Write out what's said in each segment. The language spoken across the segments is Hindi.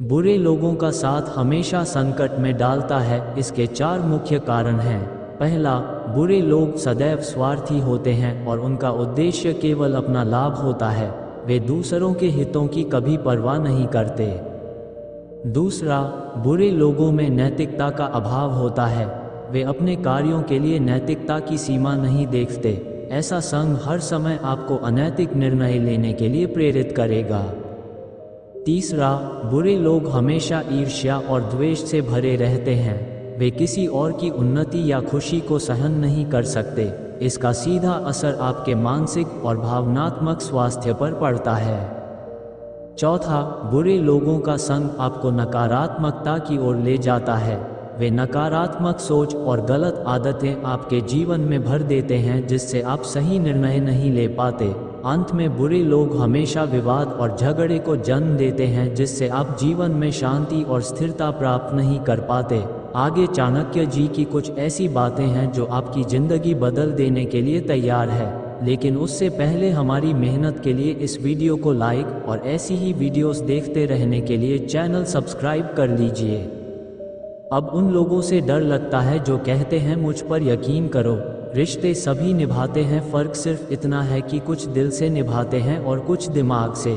बुरे लोगों का साथ हमेशा संकट में डालता है। इसके 4 मुख्य कारण हैं। पहला, बुरे लोग सदैव स्वार्थी होते हैं और उनका उद्देश्य केवल अपना लाभ होता है। वे दूसरों के हितों की कभी परवाह नहीं करते। दूसरा, बुरे लोगों में नैतिकता का अभाव होता है। वे अपने कार्यों के लिए नैतिकता की सीमा नहीं देखते। ऐसा संग हर समय आपको अनैतिक निर्णय लेने के लिए प्रेरित करेगा। तीसरा, बुरे लोग हमेशा ईर्ष्या और द्वेष से भरे रहते हैं। वे किसी और की उन्नति या खुशी को सहन नहीं कर सकते। इसका सीधा असर आपके मानसिक और भावनात्मक स्वास्थ्य पर पड़ता है। चौथा, बुरे लोगों का संग आपको नकारात्मकता की ओर ले जाता है। वे नकारात्मक सोच और गलत आदतें आपके जीवन में भर देते हैं, जिससे आप सही निर्णय नहीं ले पाते। अंत में बुरे लोग हमेशा विवाद और झगड़े को जन्म देते हैं, जिससे आप जीवन में शांति और स्थिरता प्राप्त नहीं कर पाते। आगे चाणक्य जी की कुछ ऐसी बातें हैं जो आपकी ज़िंदगी बदल देने के लिए तैयार है। लेकिन उससे पहले हमारी मेहनत के लिए इस वीडियो को लाइक और ऐसी ही वीडियोस देखते रहने के लिए चैनल सब्सक्राइब कर लीजिए। अब उन लोगों से डर लगता है जो कहते हैं मुझ पर यकीन करो, रिश्ते सभी निभाते हैं, फ़र्क सिर्फ इतना है कि कुछ दिल से निभाते हैं और कुछ दिमाग से।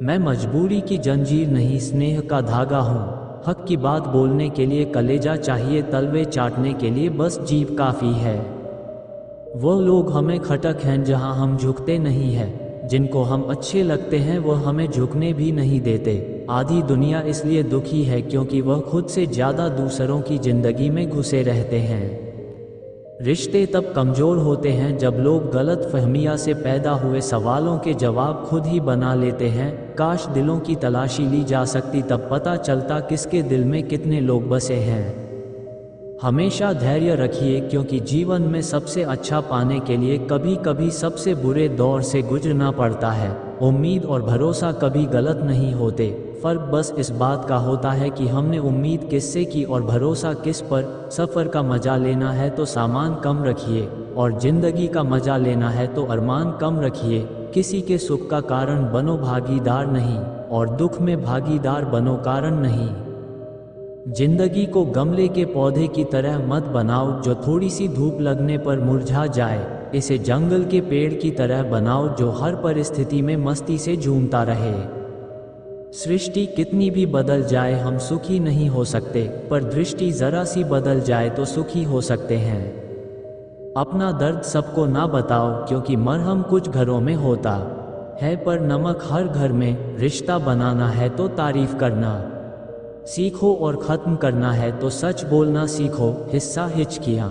मैं मजबूरी की जंजीर नहीं, स्नेह का धागा हूँ। हक की बात बोलने के लिए कलेजा चाहिए, तलवे चाटने के लिए बस जीभ काफ़ी है। वो लोग हमें खटक हैं जहाँ हम झुकते नहीं हैं। जिनको हम अच्छे लगते हैं वह हमें झुकने भी नहीं देते। आधी दुनिया इसलिए दुखी है क्योंकि वह खुद से ज़्यादा दूसरों की ज़िंदगी में घुसे रहते हैं। रिश्ते तब कमज़ोर होते हैं जब लोग गलत फहमिया से पैदा हुए सवालों के जवाब खुद ही बना लेते हैं। काश दिलों की तलाशी ली जा सकती, तब पता चलता किसके दिल में कितने लोग बसे हैं। हमेशा धैर्य रखिए, क्योंकि जीवन में सबसे अच्छा पाने के लिए कभी कभी सबसे बुरे दौर से गुजरना पड़ता है। उम्मीद और भरोसा कभी गलत नहीं होते। फ़र्क बस इस बात का होता है कि हमने उम्मीद किससे की और भरोसा किस पर। सफ़र का मज़ा लेना है तो सामान कम रखिए, और ज़िंदगी का मज़ा लेना है तो अरमान कम रखिए। किसी के सुख का कारण बनो, भागीदार नहीं, और दुख में भागीदार बनो, कारण नहीं। जिंदगी को गमले के पौधे की तरह मत बनाओ जो थोड़ी सी धूप लगने पर मुरझा जाए। इसे जंगल के पेड़ की तरह बनाओ जो हर परिस्थिति में मस्ती से झूमता रहे। सृष्टि कितनी भी बदल जाए हम सुखी नहीं हो सकते, पर दृष्टि जरा सी बदल जाए तो सुखी हो सकते हैं। अपना दर्द सबको ना बताओ, क्योंकि मरहम कुछ घरों में होता है पर नमक हर घर में। रिश्ता बनाना है तो तारीफ करना सीखो, और ख़त्म करना है तो सच बोलना सीखो। हिस्सा हिचकियाँ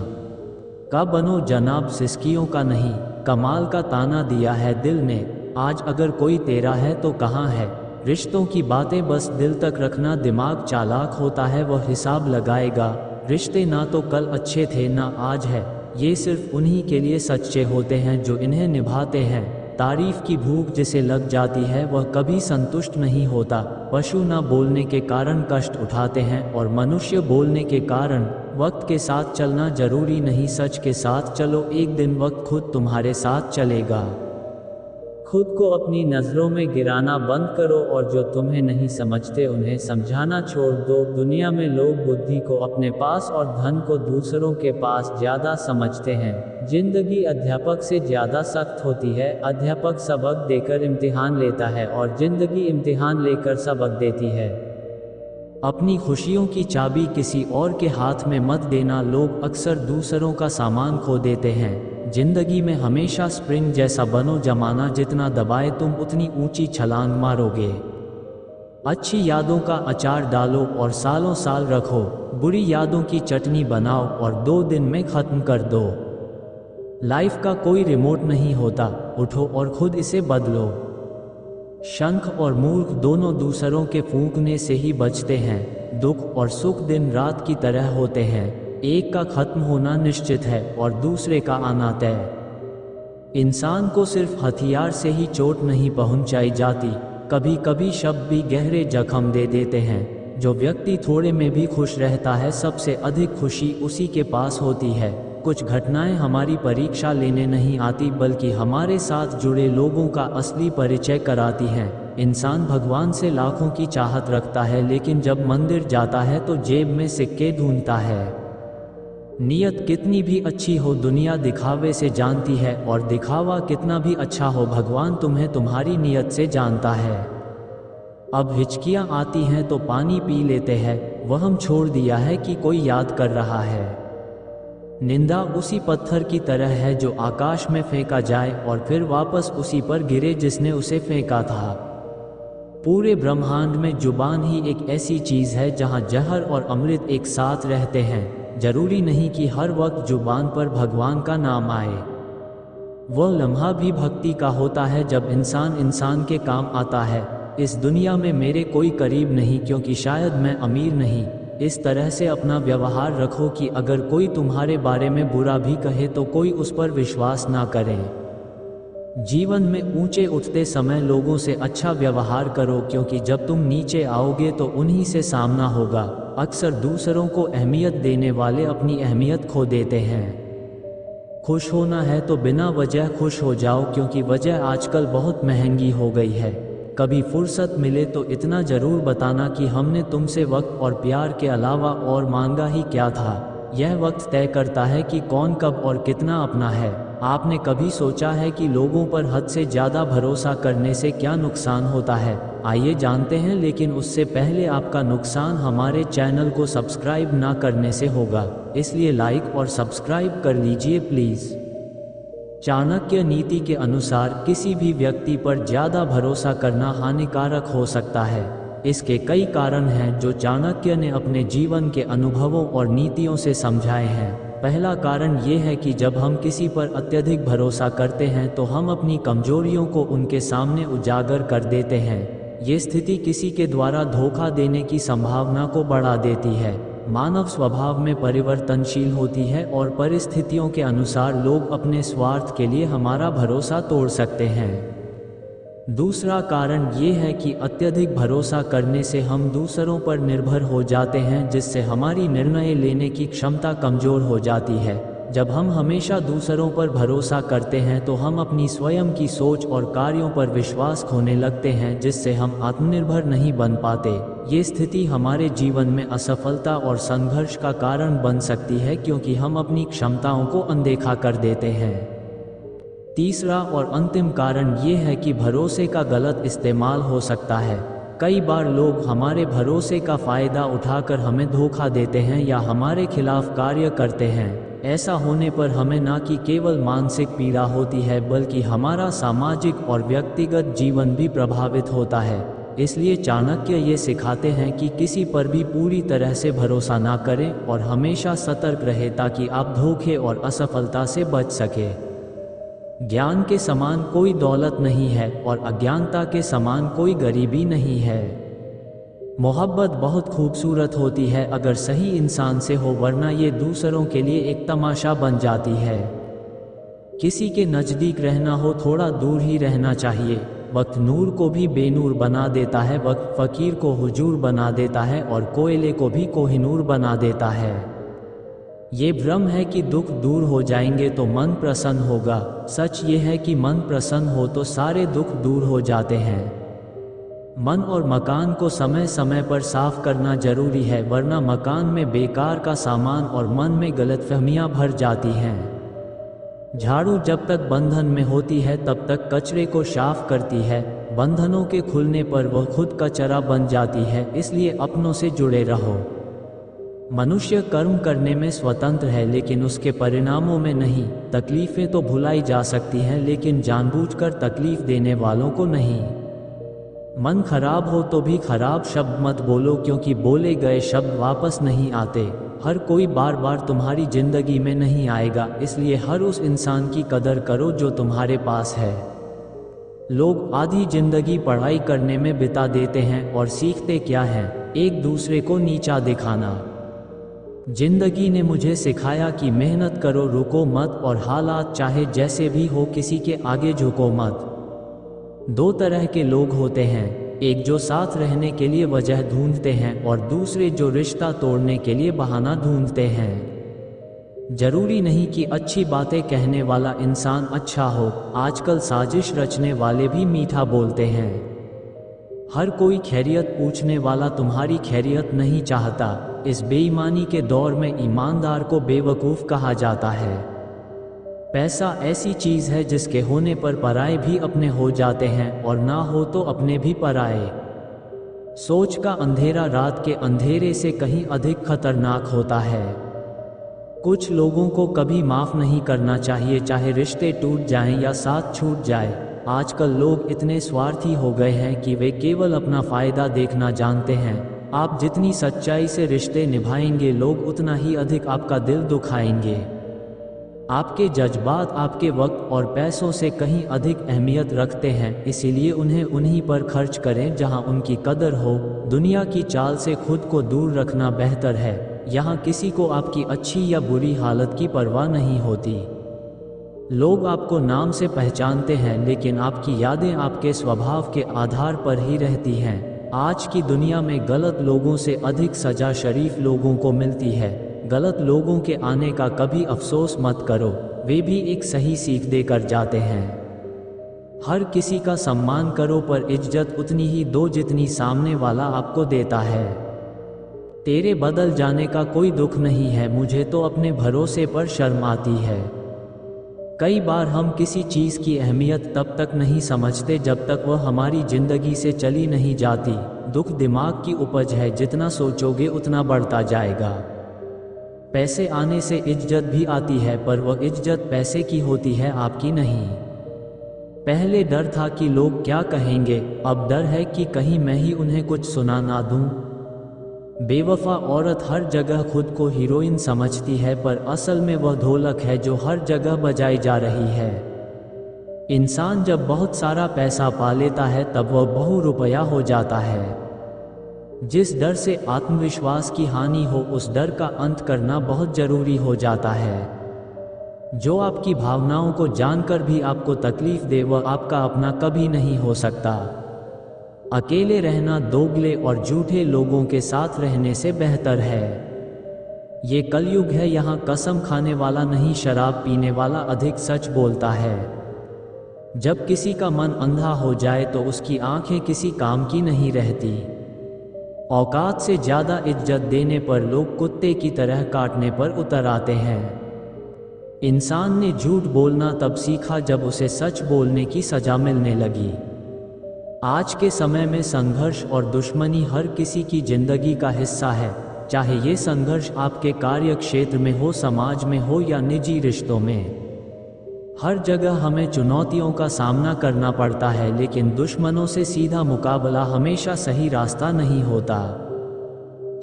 का बनो जनाब, सिसकियों का नहीं। कमाल का ताना दिया है दिल ने, आज अगर कोई तेरा है तो कहाँ है। रिश्तों की बातें बस दिल तक रखना, दिमाग चालाक होता है वह हिसाब लगाएगा। रिश्ते ना तो कल अच्छे थे ना आज है, ये सिर्फ उन्हीं के लिए सच्चे होते हैं जो इन्हें निभाते हैं। तारीफ की भूख जिसे लग जाती है वह कभी संतुष्ट नहीं होता। पशु ना बोलने के कारण कष्ट उठाते हैं और मनुष्य बोलने के कारण। वक्त के साथ चलना जरूरी नहीं, सच के साथ चलो, एक दिन वक्त खुद तुम्हारे साथ चलेगा। खुद को अपनी नज़रों में गिराना बंद करो, और जो तुम्हें नहीं समझते उन्हें समझाना छोड़ दो। दुनिया में लोग बुद्धि को अपने पास और धन को दूसरों के पास ज़्यादा समझते हैं। जिंदगी अध्यापक से ज़्यादा सख्त होती है। अध्यापक सबक देकर इम्तिहान लेता है और जिंदगी इम्तिहान लेकर सबक देती है। अपनी खुशियों की चाबी किसी और के हाथ में मत देना। लोग अक्सर दूसरों का सामान खो देते हैं। जिंदगी में हमेशा स्प्रिंग जैसा बनो, जमाना जितना दबाए तुम उतनी ऊंची छलांग मारोगे। अच्छी यादों का अचार डालो और सालों साल रखो। बुरी यादों की चटनी बनाओ और 2 दिन में ख़त्म कर दो। लाइफ का कोई रिमोट नहीं होता, उठो और खुद इसे बदलो। शंख और मूर्ख दोनों दूसरों के फूंकने से ही बचते हैं। दुख और सुख दिन रात की तरह होते हैं, एक का खत्म होना निश्चित है और दूसरे का आना तय। इंसान को सिर्फ हथियार से ही चोट नहीं पहुंचाई जाती, कभी कभी शब्द भी गहरे जख्म दे देते हैं। जो व्यक्ति थोड़े में भी खुश रहता है, सबसे अधिक खुशी उसी के पास होती है। कुछ घटनाएं हमारी परीक्षा लेने नहीं आती, बल्कि हमारे साथ जुड़े लोगों का असली परिचय कराती हैं। इंसान भगवान से लाखों की चाहत रखता है, लेकिन जब मंदिर जाता है तो जेब में सिक्के ढूंढता है। नीयत कितनी भी अच्छी हो, दुनिया दिखावे से जानती है, और दिखावा कितना भी अच्छा हो, भगवान तुम्हें तुम्हारी नीयत से जानता है। अब हिचकियाँ आती हैं तो पानी पी लेते हैं, वहम छोड़ दिया है कि कोई याद कर रहा है। निंदा उसी पत्थर की तरह है जो आकाश में फेंका जाए और फिर वापस उसी पर गिरे जिसने उसे फेंका था। पूरे ब्रह्मांड में जुबान ही एक ऐसी चीज़ है जहाँ जहर और अमृत एक साथ रहते हैं। जरूरी नहीं कि हर वक्त जुबान पर भगवान का नाम आए। वह लम्हा भी भक्ति का होता है जब इंसान इंसान के काम आता है। इस दुनिया में मेरे कोई करीब नहीं क्योंकि शायद मैं अमीर नहीं। इस तरह से अपना व्यवहार रखो कि अगर कोई तुम्हारे बारे में बुरा भी कहे तो कोई उस पर विश्वास ना करे। जीवन में ऊंचे उठते समय लोगों से अच्छा व्यवहार करो, क्योंकि जब तुम नीचे आओगे तो उन्हीं से सामना होगा। अक्सर दूसरों को अहमियत देने वाले अपनी अहमियत खो देते हैं। खुश होना है तो बिना वजह खुश हो जाओ, क्योंकि वजह आजकल बहुत महंगी हो गई है। कभी फुर्सत मिले तो इतना ज़रूर बताना कि हमने तुमसे वक्त और प्यार के अलावा और मांगा ही क्या था। यह वक्त तय करता है कि कौन कब और कितना अपना है। आपने कभी सोचा है कि लोगों पर हद से ज़्यादा भरोसा करने से क्या नुकसान होता है? आइए जानते हैं, लेकिन उससे पहले आपका नुकसान हमारे चैनल को सब्सक्राइब ना करने से होगा, इसलिए लाइक और सब्सक्राइब कर लीजिए प्लीज़। चाणक्य नीति के अनुसार किसी भी व्यक्ति पर ज़्यादा भरोसा करना हानिकारक हो सकता है। इसके कई कारण हैं जो चाणक्य ने अपने जीवन के अनुभवों और नीतियों से समझाए हैं। पहला कारण ये है कि जब हम किसी पर अत्यधिक भरोसा करते हैं तो हम अपनी कमजोरियों को उनके सामने उजागर कर देते हैं। ये स्थिति किसी के द्वारा धोखा देने की संभावना को बढ़ा देती है। मानव स्वभाव में परिवर्तनशील होती है और परिस्थितियों के अनुसार लोग अपने स्वार्थ के लिए हमारा भरोसा तोड़ सकते हैं। दूसरा कारण ये है कि अत्यधिक भरोसा करने से हम दूसरों पर निर्भर हो जाते हैं, जिससे हमारी निर्णय लेने की क्षमता कमज़ोर हो जाती है। जब हम हमेशा दूसरों पर भरोसा करते हैं तो हम अपनी स्वयं की सोच और कार्यों पर विश्वास खोने लगते हैं, जिससे हम आत्मनिर्भर नहीं बन पाते। ये स्थिति हमारे जीवन में असफलता और संघर्ष का कारण बन सकती है, क्योंकि हम अपनी क्षमताओं को अनदेखा कर देते हैं। तीसरा और अंतिम कारण ये है कि भरोसे का गलत इस्तेमाल हो सकता है। कई बार लोग हमारे भरोसे का फ़ायदा उठाकर हमें धोखा देते हैं या हमारे खिलाफ कार्य करते हैं। ऐसा होने पर हमें न कि केवल मानसिक पीड़ा होती है, बल्कि हमारा सामाजिक और व्यक्तिगत जीवन भी प्रभावित होता है। इसलिए चाणक्य ये सिखाते हैं कि किसी पर भी पूरी तरह से भरोसा ना करें और हमेशा सतर्क रहे, ताकि आप धोखे और असफलता से बच सके। ज्ञान के समान कोई दौलत नहीं है और अज्ञानता के समान कोई गरीबी नहीं है। मोहब्बत बहुत खूबसूरत होती है अगर सही इंसान से हो, वरना ये दूसरों के लिए एक तमाशा बन जाती है। किसी के नज़दीक रहना हो, थोड़ा दूर ही रहना चाहिए। वक्त नूर को भी बेनूर बना देता है, वक्त फ़कीर को हुजूर बना देता है और कोयले को भी कोहिनूर बना देता है। ये भ्रम है कि दुख दूर हो जाएंगे तो मन प्रसन्न होगा। सच ये है कि मन प्रसन्न हो तो सारे दुख दूर हो जाते हैं। मन और मकान को समय समय पर साफ करना जरूरी है, वरना मकान में बेकार का सामान और मन में गलतफहमियां भर जाती हैं। झाड़ू जब तक बंधन में होती है तब तक कचरे को साफ करती है, बंधनों के खुलने पर वह खुद कचरा बन जाती है। इसलिए अपनों से जुड़े रहो। मनुष्य कर्म करने में स्वतंत्र है, लेकिन उसके परिणामों में नहीं। तकलीफें तो भुलाई जा सकती हैं, लेकिन जानबूझकर तकलीफ देने वालों को नहीं। मन खराब हो तो भी खराब शब्द मत बोलो, क्योंकि बोले गए शब्द वापस नहीं आते। हर कोई बार बार तुम्हारी जिंदगी में नहीं आएगा, इसलिए हर उस इंसान की कदर करो जो तुम्हारे पास है। लोग आधी जिंदगी पढ़ाई करने में बिता देते हैं और सीखते क्या हैं? एक दूसरे को नीचा दिखाना। जिंदगी ने मुझे सिखाया कि मेहनत करो, रुको मत, और हालात चाहे जैसे भी हो किसी के आगे झुको मत। दो तरह के लोग होते हैं, एक जो साथ रहने के लिए वजह ढूंढते हैं और दूसरे जो रिश्ता तोड़ने के लिए बहाना ढूंढते हैं। जरूरी नहीं कि अच्छी बातें कहने वाला इंसान अच्छा हो, आजकल साजिश रचने वाले भी मीठा बोलते हैं। हर कोई खैरियत पूछने वाला तुम्हारी खैरियत नहीं चाहता। इस बेईमानी के दौर में ईमानदार को बेवकूफ़ कहा जाता है। पैसा ऐसी चीज़ है जिसके होने पर पराए भी अपने हो जाते हैं और ना हो तो अपने भी पराए। सोच का अंधेरा रात के अंधेरे से कहीं अधिक खतरनाक होता है। कुछ लोगों को कभी माफ़ नहीं करना चाहिए, चाहे रिश्ते टूट जाएं या साथ छूट जाए। आजकल लोग इतने स्वार्थी हो गए हैं कि वे केवल अपना फ़ायदा देखना जानते हैं। आप जितनी सच्चाई से रिश्ते निभाएंगे, लोग उतना ही अधिक आपका दिल दुखाएंगे। आपके जज्बात आपके वक्त और पैसों से कहीं अधिक अहमियत रखते हैं, इसीलिए उन्हें उन्हीं पर खर्च करें जहां उनकी कदर हो। दुनिया की चाल से खुद को दूर रखना बेहतर है। यहाँ किसी को आपकी अच्छी या बुरी हालत की परवाह नहीं होती। लोग आपको नाम से पहचानते हैं, लेकिन आपकी यादें आपके स्वभाव के आधार पर ही रहती हैं। आज की दुनिया में गलत लोगों से अधिक सजा शरीफ लोगों को मिलती है। गलत लोगों के आने का कभी अफसोस मत करो, वे भी एक सही सीख देकर जाते हैं। हर किसी का सम्मान करो, पर इज्जत उतनी ही दो जितनी सामने वाला आपको देता है। तेरे बदल जाने का कोई दुख नहीं है, मुझे तो अपने भरोसे पर शर्म आती है। कई बार हम किसी चीज़ की अहमियत तब तक नहीं समझते जब तक वह हमारी ज़िंदगी से चली नहीं जाती। दुख दिमाग की उपज है, जितना सोचोगे उतना बढ़ता जाएगा। पैसे आने से इज्जत भी आती है, पर वह इज्जत पैसे की होती है, आपकी नहीं। पहले डर था कि लोग क्या कहेंगे, अब डर है कि कहीं मैं ही उन्हें कुछ सुना ना दूं। बेवफा औरत हर जगह खुद को हीरोइन समझती है, पर असल में वह ढोलक है जो हर जगह बजाई जा रही है। इंसान जब बहुत सारा पैसा पा लेता है तब वह बहुरुपया हो जाता है। जिस डर से आत्मविश्वास की हानि हो, उस डर का अंत करना बहुत जरूरी हो जाता है। जो आपकी भावनाओं को जानकर भी आपको तकलीफ दे, वह आपका अपना कभी नहीं हो सकता। अकेले रहना दोगले और झूठे लोगों के साथ रहने से बेहतर है। ये कलयुग है, यहाँ कसम खाने वाला नहीं, शराब पीने वाला अधिक सच बोलता है। जब किसी का मन अंधा हो जाए तो उसकी आंखें किसी काम की नहीं रहती। औकात से ज़्यादा इज्जत देने पर लोग कुत्ते की तरह काटने पर उतर आते हैं। इंसान ने झूठ बोलना तब सीखा जब उसे सच बोलने की सजा मिलने लगी। आज के समय में संघर्ष और दुश्मनी हर किसी की जिंदगी का हिस्सा है, चाहे ये संघर्ष आपके कार्य क्षेत्र में हो, समाज में हो या निजी रिश्तों में। हर जगह हमें चुनौतियों का सामना करना पड़ता है, लेकिन दुश्मनों से सीधा मुकाबला हमेशा सही रास्ता नहीं होता।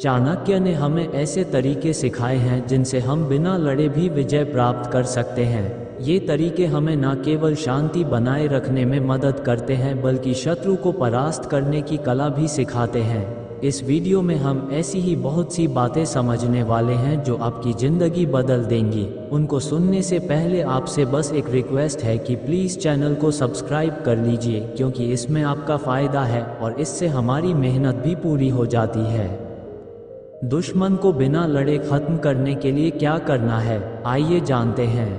चाणक्य ने हमें ऐसे तरीके सिखाए हैं जिनसे हम बिना लड़े भी विजय प्राप्त कर सकते हैं। ये तरीके हमें न केवल शांति बनाए रखने में मदद करते हैं, बल्कि शत्रु को परास्त करने की कला भी सिखाते हैं। इस वीडियो में हम ऐसी ही बहुत सी बातें समझने वाले हैं जो आपकी ज़िंदगी बदल देंगी। उनको सुनने से पहले आपसे बस एक रिक्वेस्ट है कि प्लीज़ चैनल को सब्सक्राइब कर लीजिए, क्योंकि इसमें आपका फ़ायदा है और इससे हमारी मेहनत भी पूरी हो जाती है। दुश्मन को बिना लड़े ख़त्म करने के लिए क्या करना है, आइए जानते हैं।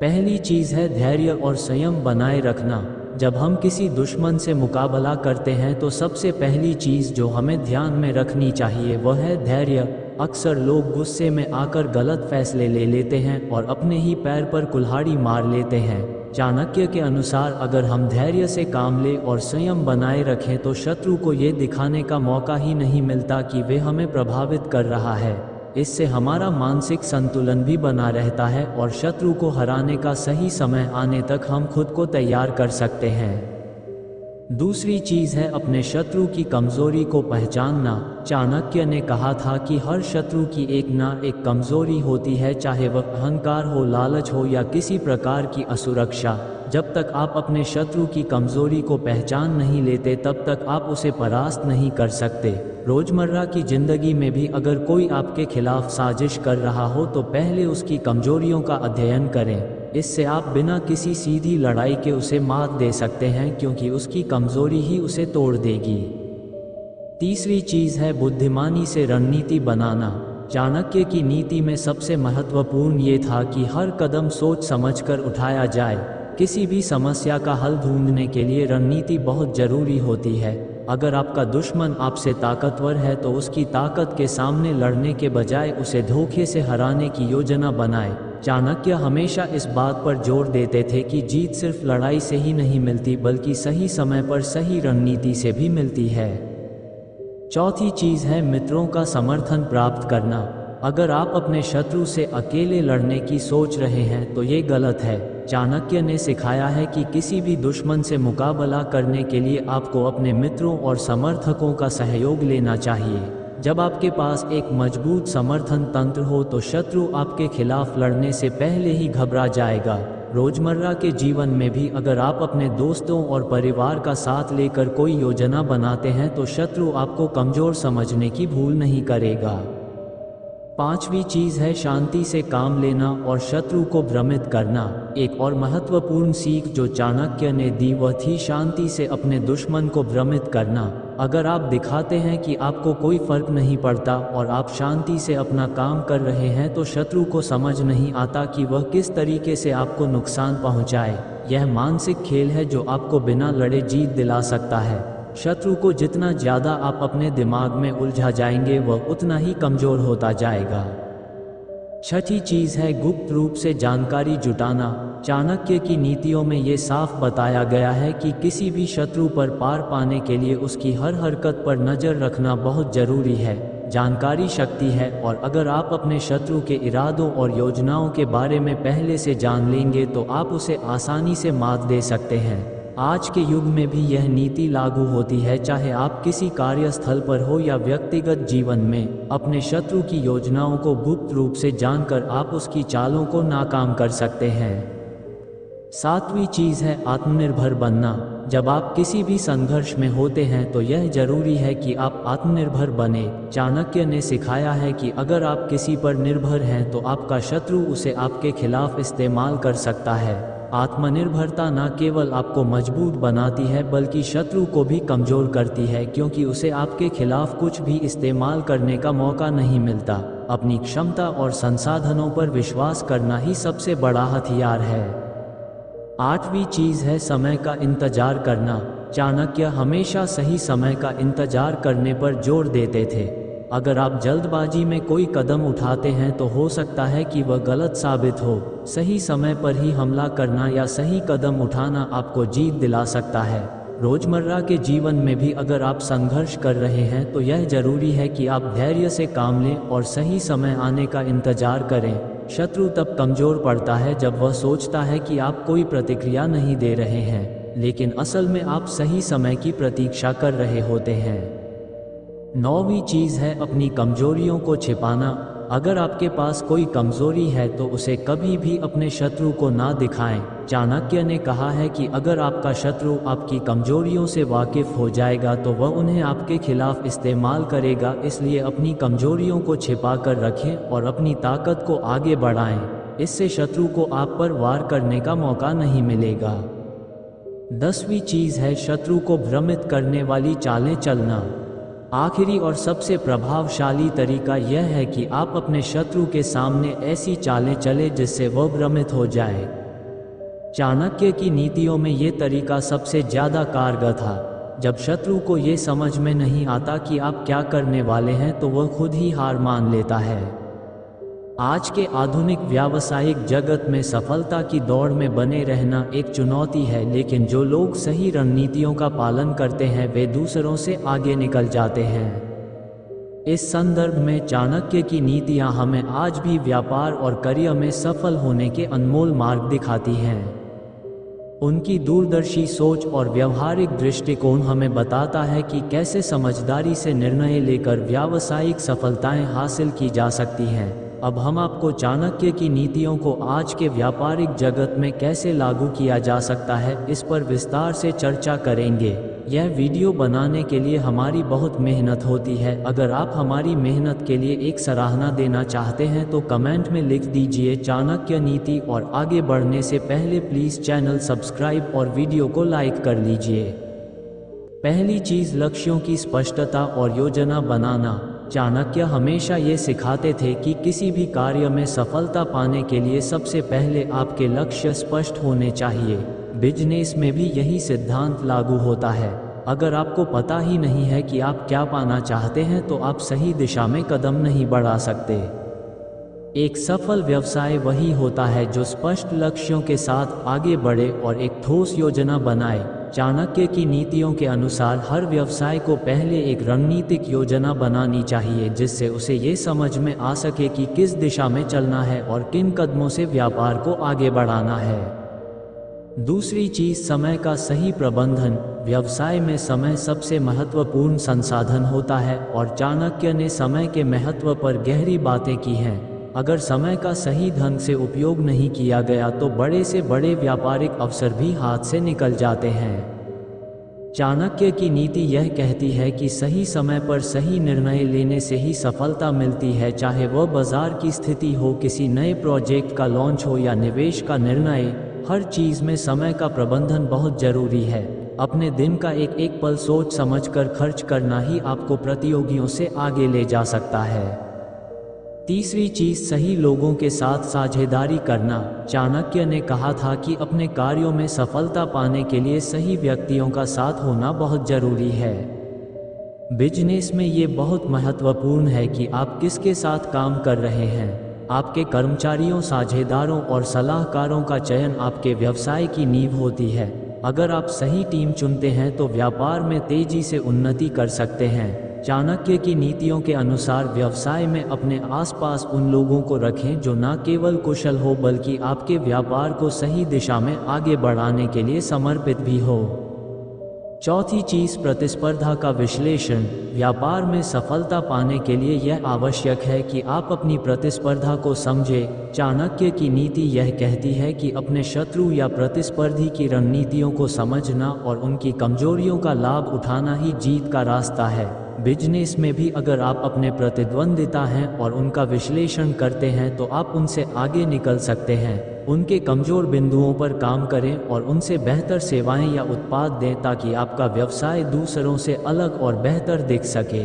पहली चीज़ है धैर्य और संयम बनाए रखना। जब हम किसी दुश्मन से मुकाबला करते हैं तो सबसे पहली चीज़ जो हमें ध्यान में रखनी चाहिए वह है धैर्य। अक्सर लोग गुस्से में आकर गलत फैसले ले लेते हैं और अपने ही पैर पर कुल्हाड़ी मार लेते हैं। चाणक्य के अनुसार अगर हम धैर्य से काम लें और संयम बनाए रखें तो शत्रु को ये दिखाने का मौका ही नहीं मिलता कि वे हमें प्रभावित कर रहा है। इससे हमारा मानसिक संतुलन भी बना रहता है और शत्रु को हराने का सही समय आने तक हम खुद को तैयार कर सकते हैं। दूसरी चीज़ है अपने शत्रु की कमज़ोरी को पहचानना। चाणक्य ने कहा था कि हर शत्रु की एक ना एक कमज़ोरी होती है, चाहे वह अहंकार हो, लालच हो या किसी प्रकार की असुरक्षा। जब तक आप अपने शत्रु की कमज़ोरी को पहचान नहीं लेते तब तक आप उसे परास्त नहीं कर सकते। रोज़मर्रा की ज़िंदगी में भी अगर कोई आपके खिलाफ साजिश कर रहा हो तो पहले उसकी कमज़ोरियों का अध्ययन करें। इससे आप बिना किसी सीधी लड़ाई के उसे मात दे सकते हैं, क्योंकि उसकी कमज़ोरी ही उसे तोड़ देगी। तीसरी चीज़ है बुद्धिमानी से रणनीति बनाना। चाणक्य की नीति में सबसे महत्वपूर्ण ये था कि हर कदम सोच समझकर उठाया जाए। किसी भी समस्या का हल ढूंढने के लिए रणनीति बहुत जरूरी होती है। अगर आपका दुश्मन आपसे ताकतवर है तो उसकी ताकत के सामने लड़ने के बजाय उसे धोखे से हराने की योजना बनाएं। चाणक्य हमेशा इस बात पर जोर देते थे कि जीत सिर्फ लड़ाई से ही नहीं मिलती बल्कि सही समय पर सही रणनीति से भी मिलती है। चौथी चीज है मित्रों का समर्थन प्राप्त करना। अगर आप अपने शत्रु से अकेले लड़ने की सोच रहे हैं तो ये गलत है। चाणक्य ने सिखाया है कि किसी भी दुश्मन से मुकाबला करने के लिए आपको अपने मित्रों और समर्थकों का सहयोग लेना चाहिए। जब आपके पास एक मजबूत समर्थन तंत्र हो तो शत्रु आपके खिलाफ लड़ने से पहले ही घबरा जाएगा। रोजमर्रा के जीवन में भी अगर आप अपने दोस्तों और परिवार का साथ लेकर कोई योजना बनाते हैं तो शत्रु आपको कमजोर समझने की भूल नहीं करेगा। पांचवी चीज है शांति से काम लेना और शत्रु को भ्रमित करना। एक और महत्वपूर्ण सीख जो चाणक्य ने दी वह थी शांति से अपने दुश्मन को भ्रमित करना। अगर आप दिखाते हैं कि आपको कोई फर्क नहीं पड़ता और आप शांति से अपना काम कर रहे हैं तो शत्रु को समझ नहीं आता कि वह किस तरीके से आपको नुकसान पहुंचाए। यह मानसिक खेल है जो आपको बिना लड़े जीत दिला सकता है। शत्रु को जितना ज़्यादा आप अपने दिमाग में उलझा जाएंगे वह उतना ही कमज़ोर होता जाएगा। छठी चीज़ है गुप्त रूप से जानकारी जुटाना। चाणक्य की नीतियों में ये साफ बताया गया है कि किसी भी शत्रु पर पार पाने के लिए उसकी हर हरकत पर नज़र रखना बहुत ज़रूरी है। जानकारी शक्ति है और अगर आप अपने शत्रु के इरादों और योजनाओं के बारे में पहले से जान लेंगे तो आप उसे आसानी से मात दे सकते हैं। आज के युग में भी यह नीति लागू होती है, चाहे आप किसी कार्यस्थल पर हो या व्यक्तिगत जीवन में। अपने शत्रु की योजनाओं को गुप्त रूप से जानकर आप उसकी चालों को नाकाम कर सकते हैं। सातवीं चीज़ है आत्मनिर्भर बनना। जब आप किसी भी संघर्ष में होते हैं तो यह जरूरी है कि आप आत्मनिर्भर बने। चाणक्य ने सिखाया है कि अगर आप किसी पर निर्भर हैं तो आपका शत्रु उसे आपके खिलाफ इस्तेमाल कर सकता है। आत्मनिर्भरता न केवल आपको मजबूत बनाती है बल्कि शत्रु को भी कमज़ोर करती है, क्योंकि उसे आपके खिलाफ कुछ भी इस्तेमाल करने का मौका नहीं मिलता। अपनी क्षमता और संसाधनों पर विश्वास करना ही सबसे बड़ा हथियार है। आठवीं चीज़ है समय का इंतजार करना। चाणक्य हमेशा सही समय का इंतजार करने पर जोर देते थे। अगर आप जल्दबाजी में कोई कदम उठाते हैं तो हो सकता है कि वह गलत साबित हो। सही समय पर ही हमला करना या सही कदम उठाना आपको जीत दिला सकता है। रोजमर्रा के जीवन में भी अगर आप संघर्ष कर रहे हैं तो यह जरूरी है कि आप धैर्य से काम लें और सही समय आने का इंतजार करें। शत्रु तब कमजोर पड़ता है जब वह सोचता है कि आप कोई प्रतिक्रिया नहीं दे रहे हैं, लेकिन असल में आप सही समय की प्रतीक्षा कर रहे होते हैं। नौवीं चीज़ है अपनी कमजोरियों को छिपाना। अगर आपके पास कोई कमजोरी है तो उसे कभी भी अपने शत्रु को ना दिखाएं। चाणक्य ने कहा है कि अगर आपका शत्रु आपकी कमजोरियों से वाकिफ हो जाएगा तो वह उन्हें आपके खिलाफ इस्तेमाल करेगा। इसलिए अपनी कमजोरियों को छिपा कर रखें और अपनी ताकत को आगे बढ़ाएं। इससे शत्रु को आप पर वार करने का मौका नहीं मिलेगा। 10वीं चीज़ है शत्रु को भ्रमित करने वाली चालें चलना। आखिरी और सबसे प्रभावशाली तरीका यह है कि आप अपने शत्रु के सामने ऐसी चालें चलें जिससे वह भ्रमित हो जाए। चाणक्य की नीतियों में ये तरीका सबसे ज़्यादा कारगर था। जब शत्रु को ये समझ में नहीं आता कि आप क्या करने वाले हैं तो वह खुद ही हार मान लेता है। आज के आधुनिक व्यावसायिक जगत में सफलता की दौड़ में बने रहना एक चुनौती है, लेकिन जो लोग सही रणनीतियों का पालन करते हैं वे दूसरों से आगे निकल जाते हैं। इस संदर्भ में चाणक्य की नीतियां हमें आज भी व्यापार और करियर में सफल होने के अनमोल मार्ग दिखाती हैं। उनकी दूरदर्शी सोच और व्यवहारिक दृष्टिकोण हमें बताता है कि कैसे समझदारी से निर्णय लेकर व्यावसायिक सफलताएं हासिल की जा सकती हैं। अब हम आपको चाणक्य की नीतियों को आज के व्यापारिक जगत में कैसे लागू किया जा सकता है, इस पर विस्तार से चर्चा करेंगे। यह वीडियो बनाने के लिए हमारी बहुत मेहनत होती है। अगर आप हमारी मेहनत के लिए एक सराहना देना चाहते हैं तो कमेंट में लिख दीजिए चाणक्य नीति, और आगे बढ़ने से पहले प्लीज़ चैनल सब्सक्राइब और वीडियो को लाइक कर लीजिए। पहली चीज़ लक्ष्यों की स्पष्टता और योजना बनाना। चाणक्य हमेशा ये सिखाते थे कि किसी भी कार्य में सफलता पाने के लिए सबसे पहले आपके लक्ष्य स्पष्ट होने चाहिए। बिजनेस में भी यही सिद्धांत लागू होता है। अगर आपको पता ही नहीं है कि आप क्या पाना चाहते हैं तो आप सही दिशा में कदम नहीं बढ़ा सकते। एक सफल व्यवसाय वही होता है जो स्पष्ट लक्ष्यों के साथ आगे बढ़े और एक ठोस योजना बनाए। चाणक्य की नीतियों के अनुसार हर व्यवसाय को पहले एक रणनीतिक योजना बनानी चाहिए, जिससे उसे ये समझ में आ सके कि किस दिशा में चलना है और किन कदमों से व्यापार को आगे बढ़ाना है। दूसरी चीज समय का सही प्रबंधन। व्यवसाय में समय सबसे महत्वपूर्ण संसाधन होता है और चाणक्य ने समय के महत्व पर गहरी बातें की हैं। अगर समय का सही ढंग से उपयोग नहीं किया गया तो बड़े से बड़े व्यापारिक अवसर भी हाथ से निकल जाते हैं। चाणक्य की नीति यह कहती है कि सही समय पर सही निर्णय लेने से ही सफलता मिलती है, चाहे वह बाजार की स्थिति हो, किसी नए प्रोजेक्ट का लॉन्च हो या निवेश का निर्णय। हर चीज़ में समय का प्रबंधन बहुत जरूरी है। अपने दिन का एक एक पल सोच समझकर खर्च करना ही आपको प्रतियोगियों से आगे ले जा सकता है। तीसरी चीज सही लोगों के साथ साझेदारी करना। चाणक्य ने कहा था कि अपने कार्यों में सफलता पाने के लिए सही व्यक्तियों का साथ होना बहुत जरूरी है। बिजनेस में ये बहुत महत्वपूर्ण है कि आप किसके साथ काम कर रहे हैं। आपके कर्मचारियों, साझेदारों और सलाहकारों का चयन आपके व्यवसाय की नींव होती है। अगर आप सही टीम चुनते हैं तो व्यापार में तेजी से उन्नति कर सकते हैं। चाणक्य की नीतियों के अनुसार व्यवसाय में अपने आसपास उन लोगों को रखें जो न केवल कुशल हो बल्कि आपके व्यापार को सही दिशा में आगे बढ़ाने के लिए समर्पित भी हो। चौथी चीज प्रतिस्पर्धा का विश्लेषण। व्यापार में सफलता पाने के लिए यह आवश्यक है कि आप अपनी प्रतिस्पर्धा को समझें। चाणक्य की नीति यह कहती है कि अपने शत्रु या प्रतिस्पर्धी की रणनीतियों को समझना और उनकी कमजोरियों का लाभ उठाना ही जीत का रास्ता है। बिजनेस में भी अगर आप अपने प्रतिद्वंदिता हैं और उनका विश्लेषण करते हैं तो आप उनसे आगे निकल सकते हैं। उनके कमजोर बिंदुओं पर काम करें और उनसे बेहतर सेवाएं या उत्पाद दें ताकि आपका व्यवसाय दूसरों से अलग और बेहतर दिख सके।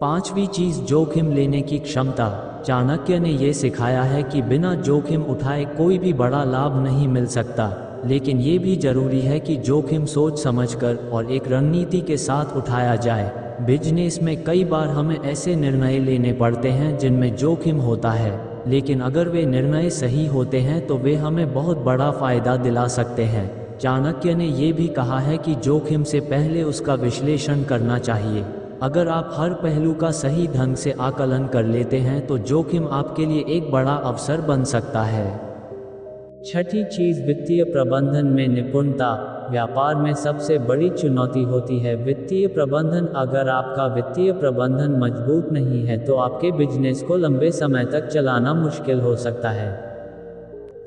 पांचवी चीज जोखिम लेने की क्षमता। चाणक्य ने यह सिखाया है कि बिना जोखिम उठाए कोई भी बड़ा लाभ नहीं मिल सकता, लेकिन ये भी जरूरी है कि जोखिम सोच समझकर और एक रणनीति के साथ उठाया जाए। बिजनेस में कई बार हमें ऐसे निर्णय लेने पड़ते हैं जिनमें जोखिम होता है, लेकिन अगर वे निर्णय सही होते हैं तो वे हमें बहुत बड़ा फायदा दिला सकते हैं। चाणक्य ने यह भी कहा है कि जोखिम से पहले उसका विश्लेषण करना चाहिए। अगर आप हर पहलू का सही ढंग से आकलन कर लेते हैं तो जोखिम आपके लिए एक बड़ा अवसर बन सकता है। छठी चीज वित्तीय प्रबंधन में निपुणता। व्यापार में सबसे बड़ी चुनौती होती है वित्तीय प्रबंधन। अगर आपका वित्तीय प्रबंधन मजबूत नहीं है तो आपके बिजनेस को लंबे समय तक चलाना मुश्किल हो सकता है।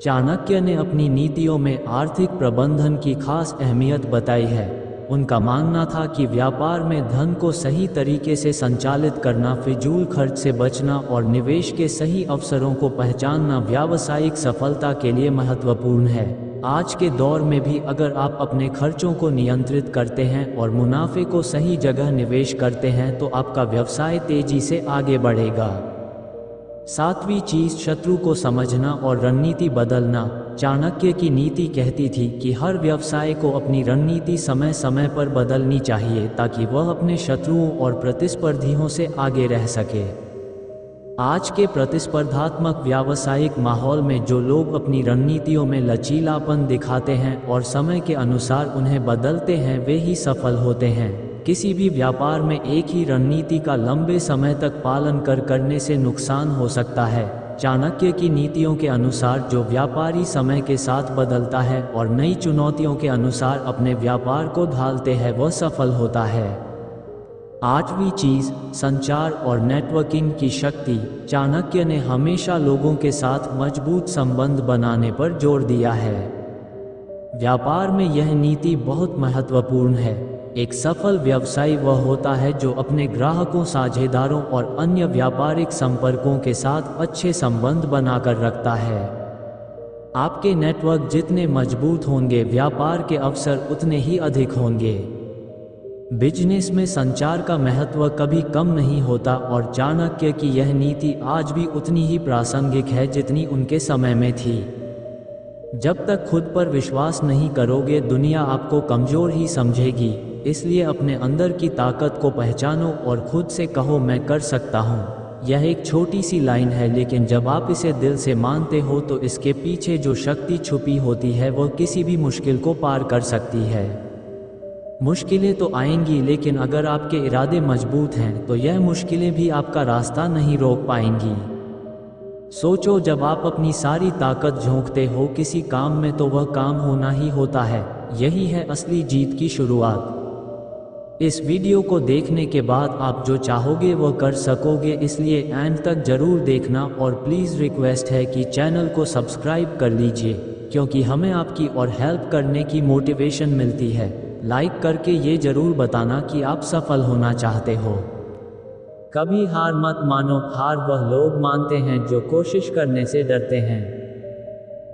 चाणक्य ने अपनी नीतियों में आर्थिक प्रबंधन की खास अहमियत बताई है। उनका मानना था कि व्यापार में धन को सही तरीके से संचालित करना, फिजूल खर्च से बचना और निवेश के सही अवसरों को पहचानना व्यावसायिक सफलता के लिए महत्वपूर्ण है। आज के दौर में भी अगर आप अपने खर्चों को नियंत्रित करते हैं और मुनाफे को सही जगह निवेश करते हैं तो आपका व्यवसाय तेजी से आगे बढ़ेगा। सातवीं चीज शत्रु को समझना और रणनीति बदलना। चाणक्य की नीति कहती थी कि हर व्यवसाय को अपनी रणनीति समय समय पर बदलनी चाहिए ताकि वह अपने शत्रुओं और प्रतिस्पर्धियों से आगे रह सके। आज के प्रतिस्पर्धात्मक व्यावसायिक माहौल में जो लोग अपनी रणनीतियों में लचीलापन दिखाते हैं और समय के अनुसार उन्हें बदलते हैं वे ही सफल होते हैं। किसी भी व्यापार में एक ही रणनीति का लंबे समय तक पालन करने से नुकसान हो सकता है। चाणक्य की नीतियों के अनुसार जो व्यापारी समय के साथ बदलता है और नई चुनौतियों के अनुसार अपने व्यापार को ढालते हैं वह सफल होता है। आठवीं चीज संचार और नेटवर्किंग की शक्ति। चाणक्य ने हमेशा लोगों के साथ मजबूत संबंध बनाने पर जोर दिया है। व्यापार में यह नीति बहुत महत्वपूर्ण है। एक सफल व्यवसायी वह होता है जो अपने ग्राहकों, साझेदारों और अन्य व्यापारिक संपर्कों के साथ अच्छे संबंध बनाकर रखता है। आपके नेटवर्क जितने मजबूत होंगे व्यापार के अवसर उतने ही अधिक होंगे। बिजनेस में संचार का महत्व कभी कम नहीं होता और चाणक्य की यह नीति आज भी उतनी ही प्रासंगिक है जितनी उनके समय में थी। जब तक खुद पर विश्वास नहीं करोगे दुनिया आपको कमज़ोर ही समझेगी। इसलिए अपने अंदर की ताकत को पहचानो और खुद से कहो मैं कर सकता हूँ। यह एक छोटी सी लाइन है, लेकिन जब आप इसे दिल से मानते हो तो इसके पीछे जो शक्ति छुपी होती है वह किसी भी मुश्किल को पार कर सकती है। मुश्किलें तो आएंगी, लेकिन अगर आपके इरादे मजबूत हैं तो यह मुश्किलें भी आपका रास्ता नहीं रोक पाएंगी। सोचो, जब आप अपनी सारी ताकत झोंकते हो किसी काम में तो वह काम होना ही होता है। यही है असली जीत की शुरुआत। इस वीडियो को देखने के बाद आप जो चाहोगे वह कर सकोगे, इसलिए एंड तक जरूर देखना और प्लीज़ रिक्वेस्ट है कि चैनल को सब्सक्राइब कर लीजिए, क्योंकि हमें आपकी और हेल्प करने की मोटिवेशन मिलती है। लाइक करके ये जरूर बताना कि आप सफल होना चाहते हो। कभी हार मत मानो, हार वह लोग मानते हैं जो कोशिश करने से डरते हैं।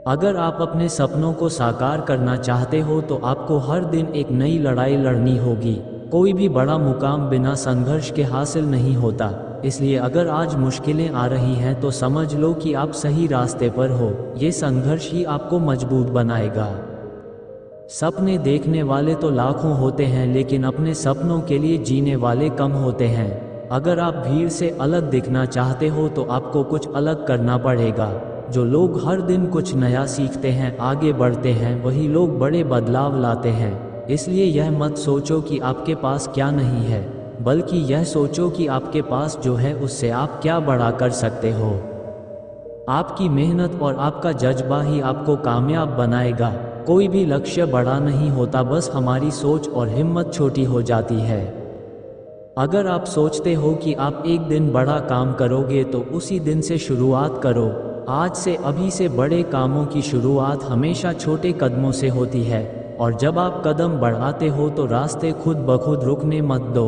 अगर आप अपने सपनों को साकार करना चाहते हो तो आपको हर दिन एक नई लड़ाई लड़नी होगी। कोई भी बड़ा मुकाम बिना संघर्ष के हासिल नहीं होता। इसलिए अगर आज मुश्किलें आ रही हैं तो समझ लो कि आप सही रास्ते पर हो। ये संघर्ष ही आपको मजबूत बनाएगा। सपने देखने वाले तो लाखों होते हैं, लेकिन अपने सपनों के लिए जीने वाले कम होते हैं। अगर आप भीड़ से अलग दिखना चाहते हो तो आपको कुछ अलग करना पड़ेगा। जो लोग हर दिन कुछ नया सीखते हैं, आगे बढ़ते हैं, वही लोग बड़े बदलाव लाते हैं। इसलिए यह मत सोचो कि आपके पास क्या नहीं है, बल्कि यह सोचो कि आपके पास जो है उससे आप क्या बड़ा कर सकते हो। आपकी मेहनत और आपका जज्बा ही आपको कामयाब बनाएगा। कोई भी लक्ष्य बड़ा नहीं होता, बस हमारी सोच और हिम्मत छोटी हो जाती है। अगर आप सोचते हो कि आप एक दिन बड़ा काम करोगे तो उसी दिन से शुरुआत करो। आज से, अभी से बड़े कामों की शुरुआत हमेशा छोटे कदमों से होती है, और जब आप कदम बढ़ाते हो तो रास्ते खुद ब खुद रुकने मत दो।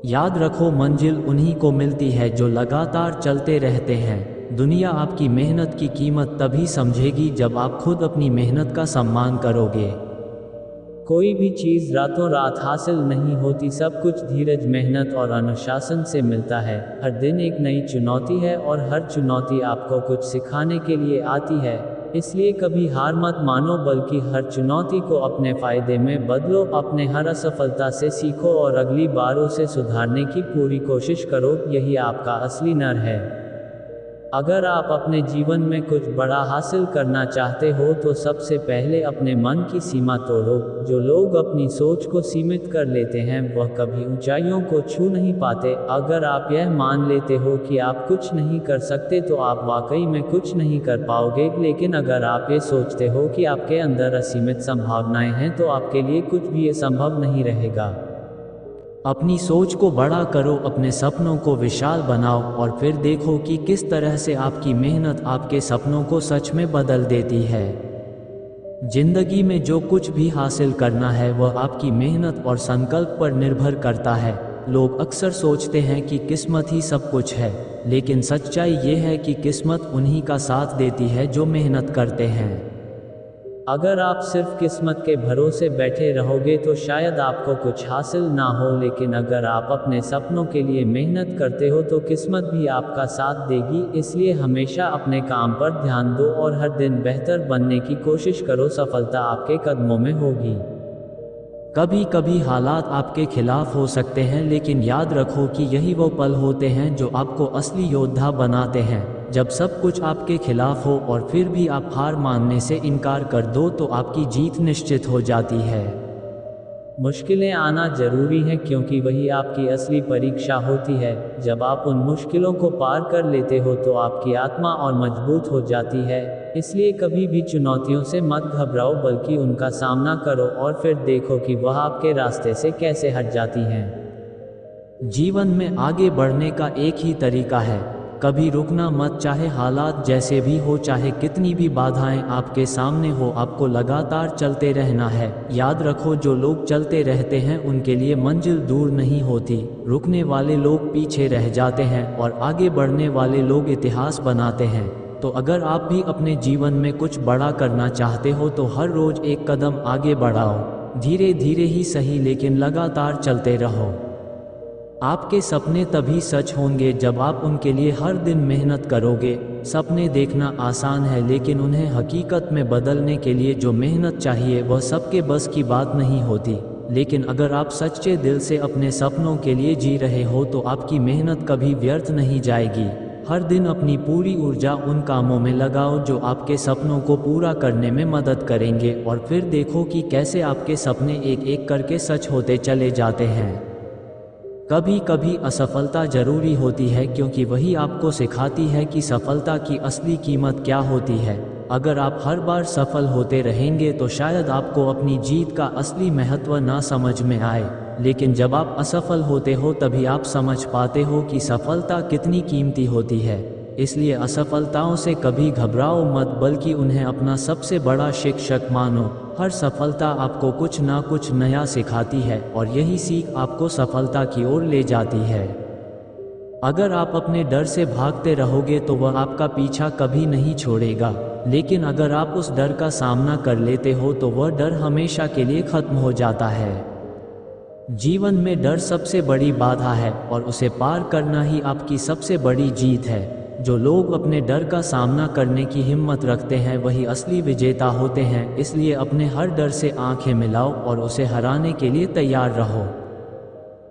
याद रखो, मंजिल उन्हीं को मिलती है जो लगातार चलते रहते हैं। दुनिया आपकी मेहनत की कीमत तभी समझेगी जब आप खुद अपनी मेहनत का सम्मान करोगे। कोई भी चीज़ रातों रात हासिल नहीं होती, सब कुछ धीरज, मेहनत और अनुशासन से मिलता है। हर दिन एक नई चुनौती है और हर चुनौती आपको कुछ सिखाने के लिए आती है। इसलिए कभी हार मत मानो, बल्कि हर चुनौती को अपने फ़ायदे में बदलो। अपने हर असफलता से सीखो और अगली बार उसे सुधारने की पूरी कोशिश करो। यही आपका असली नर है। अगर आप अपने जीवन में कुछ बड़ा हासिल करना चाहते हो तो सबसे पहले अपने मन की सीमा तोड़ो। जो लोग अपनी सोच को सीमित कर लेते हैं वह कभी ऊंचाइयों को छू नहीं पाते। अगर आप यह मान लेते हो कि आप कुछ नहीं कर सकते तो आप वाकई में कुछ नहीं कर पाओगे। लेकिन अगर आप ये सोचते हो कि आपके अंदर असीमित संभावनाएं हैं तो आपके लिए कुछ भी असंभव नहीं रहेगा। अपनी सोच को बड़ा करो, अपने सपनों को विशाल बनाओ और फिर देखो कि किस तरह से आपकी मेहनत आपके सपनों को सच में बदल देती है। जिंदगी में जो कुछ भी हासिल करना है वह आपकी मेहनत और संकल्प पर निर्भर करता है। लोग अक्सर सोचते हैं कि किस्मत ही सब कुछ है, लेकिन सच्चाई ये है कि किस्मत उन्हीं का साथ देती है जो मेहनत करते हैं। अगर आप सिर्फ किस्मत के भरोसे बैठे रहोगे तो शायद आपको कुछ हासिल ना हो, लेकिन अगर आप अपने सपनों के लिए मेहनत करते हो तो किस्मत भी आपका साथ देगी। इसलिए हमेशा अपने काम पर ध्यान दो और हर दिन बेहतर बनने की कोशिश करो। सफलता आपके कदमों में होगी। कभी कभी हालात आपके खिलाफ हो सकते हैं, लेकिन याद रखो कि यही वो पल होते हैं जो आपको असली योद्धा बनाते हैं। जब सब कुछ आपके खिलाफ हो और फिर भी आप हार मानने से इनकार कर दो तो आपकी जीत निश्चित हो जाती है। मुश्किलें आना जरूरी है, क्योंकि वही आपकी असली परीक्षा होती है। जब आप उन मुश्किलों को पार कर लेते हो तो आपकी आत्मा और मजबूत हो जाती है। इसलिए कभी भी चुनौतियों से मत घबराओ, बल्कि उनका सामना करो और फिर देखो कि वह आपके रास्ते से कैसे हट जाती हैं। जीवन में आगे बढ़ने का एक ही तरीका है, कभी रुकना मत। चाहे हालात जैसे भी हो, चाहे कितनी भी बाधाएं आपके सामने हो, आपको लगातार चलते रहना है। याद रखो, जो लोग चलते रहते हैं उनके लिए मंजिल दूर नहीं होती। रुकने वाले लोग पीछे रह जाते हैं और आगे बढ़ने वाले लोग इतिहास बनाते हैं। तो अगर आप भी अपने जीवन में कुछ बड़ा करना चाहते हो तो हर रोज एक कदम आगे बढ़ाओ। धीरे धीरे ही सही लेकिन लगातार चलते रहो। आपके सपने तभी सच होंगे जब आप उनके लिए हर दिन मेहनत करोगे। सपने देखना आसान है लेकिन उन्हें हकीकत में बदलने के लिए जो मेहनत चाहिए वह सबके बस की बात नहीं होती। लेकिन अगर आप सच्चे दिल से अपने सपनों के लिए जी रहे हो तो आपकी मेहनत कभी व्यर्थ नहीं जाएगी। हर दिन अपनी पूरी ऊर्जा उन कामों में लगाओ जो आपके सपनों को पूरा करने में मदद करेंगे और फिर देखो कि कैसे आपके सपने एक एक करके सच होते चले जाते हैं। कभी कभी असफलता जरूरी होती है क्योंकि वही आपको सिखाती है कि सफलता की असली कीमत क्या होती है। अगर आप हर बार सफल होते रहेंगे तो शायद आपको अपनी जीत का असली महत्व ना समझ में आए, लेकिन जब आप असफल होते हो तभी आप समझ पाते हो कि सफलता कितनी कीमती होती है। इसलिए असफलताओं से कभी घबराओ मत, बल्कि उन्हें अपना सबसे बड़ा शिक्षक मानो। हर सफलता आपको कुछ ना कुछ नया सिखाती है और यही सीख आपको सफलता की ओर ले जाती है। अगर आप अपने डर से भागते रहोगे तो वह आपका पीछा कभी नहीं छोड़ेगा, लेकिन अगर आप उस डर का सामना कर लेते हो तो वह डर हमेशा के लिए खत्म हो जाता है। जीवन में डर सबसे बड़ी बाधा है और उसे पार करना ही आपकी सबसे बड़ी जीत है। जो लोग अपने डर का सामना करने की हिम्मत रखते हैं वही असली विजेता होते हैं। इसलिए अपने हर डर से आंखें मिलाओ और उसे हराने के लिए तैयार रहो।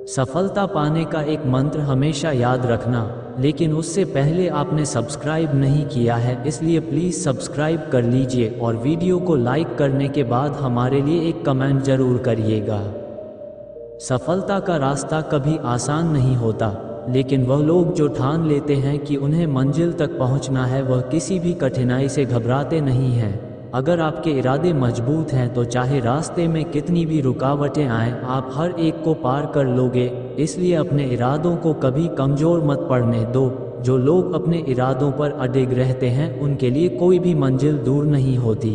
सफलता पाने का एक मंत्र हमेशा याद रखना, लेकिन उससे पहले आपने सब्सक्राइब नहीं किया है इसलिए प्लीज़ सब्सक्राइब कर लीजिए और वीडियो को लाइक करने के बाद हमारे लिए एक कमेंट ज़रूर करिएगा। सफलता का रास्ता कभी आसान नहीं होता, लेकिन वह लोग जो ठान लेते हैं कि उन्हें मंजिल तक पहुंचना है वह किसी भी कठिनाई से घबराते नहीं हैं। अगर आपके इरादे मजबूत हैं तो चाहे रास्ते में कितनी भी रुकावटें आएं, आप हर एक को पार कर लोगे। इसलिए अपने इरादों को कभी कमज़ोर मत पड़ने दो। जो लोग अपने इरादों पर अडिग रहते हैं उनके लिए कोई भी मंजिल दूर नहीं होती।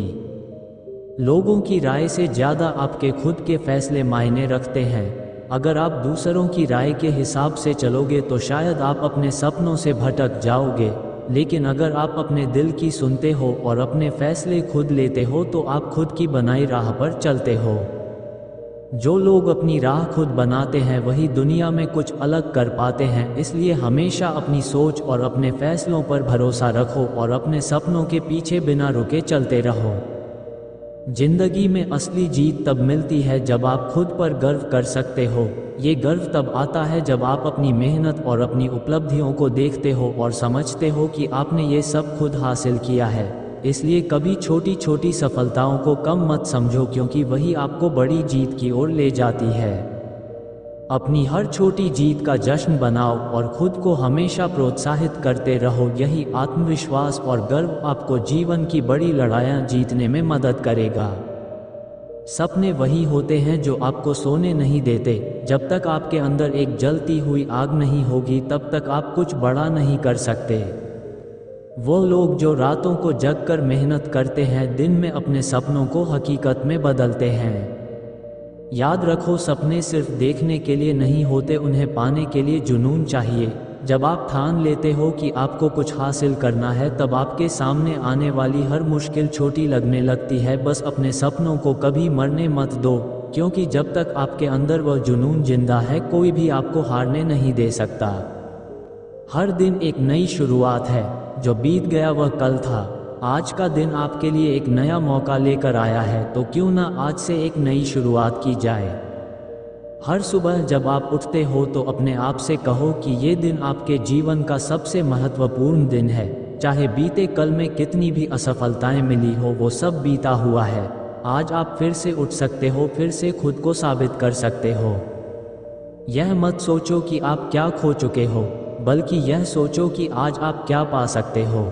लोगों की राय से ज़्यादा आपके खुद के फैसले मायने रखते हैं। अगर आप दूसरों की राय के हिसाब से चलोगे तो शायद आप अपने सपनों से भटक जाओगे, लेकिन अगर आप अपने दिल की सुनते हो और अपने फैसले खुद लेते हो तो आप खुद की बनाई राह पर चलते हो। जो लोग अपनी राह खुद बनाते हैं वही दुनिया में कुछ अलग कर पाते हैं। इसलिए हमेशा अपनी सोच और अपने फैसलों पर भरोसा रखो और अपने सपनों के पीछे बिना रुके चलते रहो। जिंदगी में असली जीत तब मिलती है जब आप खुद पर गर्व कर सकते हो। ये गर्व तब आता है जब आप अपनी मेहनत और अपनी उपलब्धियों को देखते हो और समझते हो कि आपने ये सब खुद हासिल किया है। इसलिए कभी छोटी छोटी सफलताओं को कम मत समझो, क्योंकि वही आपको बड़ी जीत की ओर ले जाती है। अपनी हर छोटी जीत का जश्न बनाओ और खुद को हमेशा प्रोत्साहित करते रहो। यही आत्मविश्वास और गर्व आपको जीवन की बड़ी लड़ाइयाँ जीतने में मदद करेगा। सपने वही होते हैं जो आपको सोने नहीं देते। जब तक आपके अंदर एक जलती हुई आग नहीं होगी तब तक आप कुछ बड़ा नहीं कर सकते। वो लोग जो रातों को जगकर मेहनत करते हैं दिन में अपने सपनों को हकीकत में बदलते हैं। याद रखो, सपने सिर्फ देखने के लिए नहीं होते, उन्हें पाने के लिए जुनून चाहिए। जब आप ठान लेते हो कि आपको कुछ हासिल करना है तब आपके सामने आने वाली हर मुश्किल छोटी लगने लगती है। बस अपने सपनों को कभी मरने मत दो, क्योंकि जब तक आपके अंदर वह जुनून जिंदा है कोई भी आपको हारने नहीं दे सकता। हर दिन एक नई शुरुआत है, जो बीत गया वह कल था। आज का दिन आपके लिए एक नया मौका लेकर आया है, तो क्यों ना आज से एक नई शुरुआत की जाए। हर सुबह जब आप उठते हो तो अपने आप से कहो कि ये दिन आपके जीवन का सबसे महत्वपूर्ण दिन है। चाहे बीते कल में कितनी भी असफलताएं मिली हो, वो सब बीता हुआ है। आज आप फिर से उठ सकते हो, फिर से खुद को साबित कर सकते हो। यह मत सोचो कि आप क्या खो चुके हो, बल्कि यह सोचो कि आज आप क्या पा सकते हो।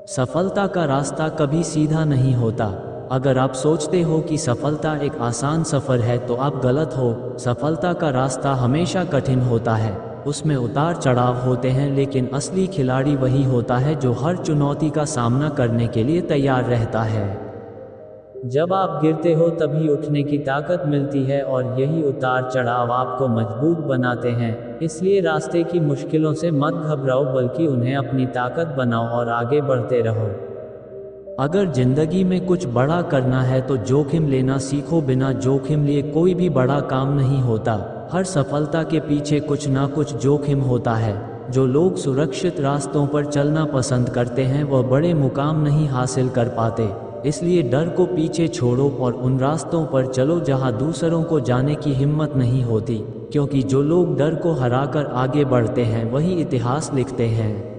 सफलता का रास्ता कभी सीधा नहीं होता। अगर आप सोचते हो कि सफलता एक आसान सफ़र है तो आप गलत हो। सफलता का रास्ता हमेशा कठिन होता है, उसमें उतार चढ़ाव होते हैं, लेकिन असली खिलाड़ी वही होता है जो हर चुनौती का सामना करने के लिए तैयार रहता है। जब आप गिरते हो तभी उठने की ताकत मिलती है और यही उतार चढ़ाव आपको मजबूत बनाते हैं। इसलिए रास्ते की मुश्किलों से मत घबराओ, बल्कि उन्हें अपनी ताकत बनाओ और आगे बढ़ते रहो। अगर जिंदगी में कुछ बड़ा करना है तो जोखिम लेना सीखो। बिना जोखिम लिए कोई भी बड़ा काम नहीं होता। हर सफलता के पीछे कुछ ना कुछ जोखिम होता है। जो लोग सुरक्षित रास्तों पर चलना पसंद करते हैं वह बड़े मुकाम नहीं हासिल कर पाते। इसलिए डर को पीछे छोड़ो और उन रास्तों पर चलो जहां दूसरों को जाने की हिम्मत नहीं होती, क्योंकि जो लोग डर को हराकर आगे बढ़ते हैं वही इतिहास लिखते हैं।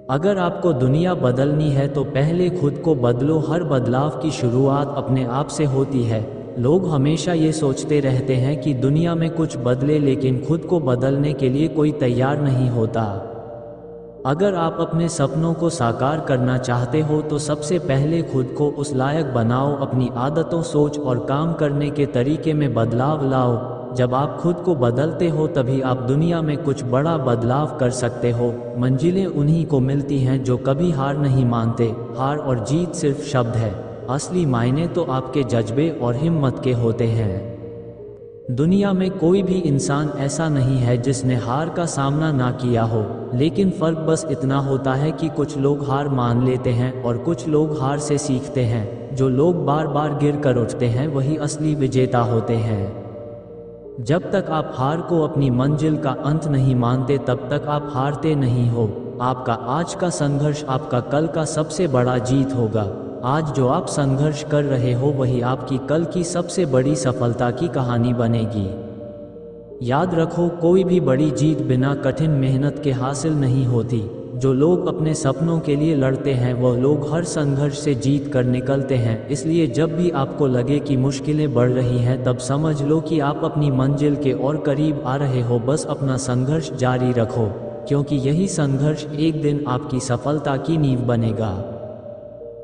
अगर आपको दुनिया बदलनी है तो पहले खुद को बदलो। हर बदलाव की शुरुआत अपने आप से होती है। लोग हमेशा ये सोचते रहते हैं कि दुनिया में कुछ बदले, लेकिन खुद को बदलने के लिए कोई तैयार नहीं होता। अगर आप अपने सपनों को साकार करना चाहते हो तो सबसे पहले खुद को उस लायक बनाओ। अपनी आदतों, सोच और काम करने के तरीके में बदलाव लाओ। जब आप खुद को बदलते हो तभी आप दुनिया में कुछ बड़ा बदलाव कर सकते हो। मंजिलें उन्हीं को मिलती हैं जो कभी हार नहीं मानते। हार और जीत सिर्फ शब्द है, असली मायने तो आपके जज्बे और हिम्मत के होते हैं। दुनिया में कोई भी इंसान ऐसा नहीं है जिसने हार का सामना ना किया हो, लेकिन फ़र्क बस इतना होता है कि कुछ लोग हार मान लेते हैं और कुछ लोग हार से सीखते हैं। जो लोग बार बार गिर कर उठते हैं वही असली विजेता होते हैं। जब तक आप हार को अपनी मंजिल का अंत नहीं मानते तब तक आप हारते नहीं हो। आपका आज का संघर्ष आपका कल का सबसे बड़ा जीत होगा। आज जो आप संघर्ष कर रहे हो वही आपकी कल की सबसे बड़ी सफलता की कहानी बनेगी। याद रखो, कोई भी बड़ी जीत बिना कठिन मेहनत के हासिल नहीं होती। जो लोग अपने सपनों के लिए लड़ते हैं वह लोग हर संघर्ष से जीत कर निकलते हैं। इसलिए जब भी आपको लगे कि मुश्किलें बढ़ रही हैं तब समझ लो कि आप अपनी मंजिल के और करीब आ रहे हो। बस अपना संघर्ष जारी रखो, क्योंकि यही संघर्ष एक दिन आपकी सफलता की नींव बनेगा।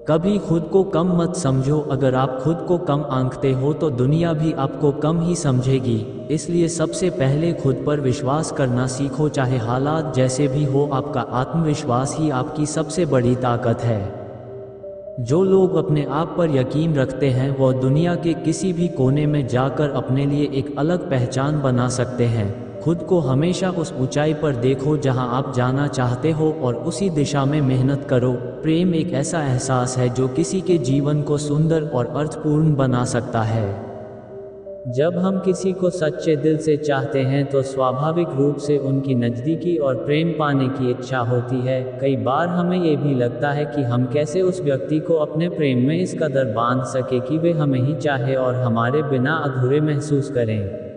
कभी खुद को कम मत समझो। अगर आप खुद को कम आंकते हो तो दुनिया भी आपको कम ही समझेगी। इसलिए सबसे पहले खुद पर विश्वास करना सीखो। चाहे हालात जैसे भी हो, आपका आत्मविश्वास ही आपकी सबसे बड़ी ताकत है। जो लोग अपने आप पर यकीन रखते हैं वह दुनिया के किसी भी कोने में जाकर अपने लिए एक अलग पहचान बना सकते हैं। खुद को हमेशा उस ऊंचाई पर देखो जहां आप जाना चाहते हो और उसी दिशा में मेहनत करो। प्रेम एक ऐसा एहसास है जो किसी के जीवन को सुंदर और अर्थपूर्ण बना सकता है। जब हम किसी को सच्चे दिल से चाहते हैं तो स्वाभाविक रूप से उनकी नज़दीकी और प्रेम पाने की इच्छा होती है। कई बार हमें ये भी लगता है कि हम कैसे उस व्यक्ति को अपने प्रेम में इस कदर बांध सके कि वे हमें ही चाहे और हमारे बिना अधूरे महसूस करें।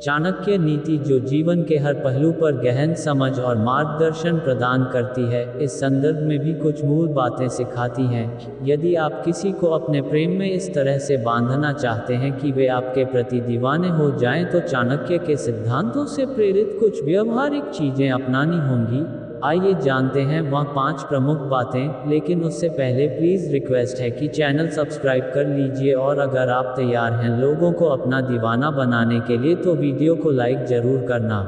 चाणक्य नीति, जो जीवन के हर पहलू पर गहन समझ और मार्गदर्शन प्रदान करती है, इस संदर्भ में भी कुछ मूल बातें सिखाती हैं। यदि आप किसी को अपने प्रेम में इस तरह से बांधना चाहते हैं कि वे आपके प्रति दीवाने हो जाएं, तो चाणक्य के सिद्धांतों से प्रेरित कुछ व्यवहारिक चीजें अपनानी होंगी। आइए जानते हैं वह 5 प्रमुख बातें, लेकिन उससे पहले प्लीज़ रिक्वेस्ट है कि चैनल सब्सक्राइब कर लीजिए और अगर आप तैयार हैं लोगों को अपना दीवाना बनाने के लिए तो वीडियो को लाइक जरूर करना।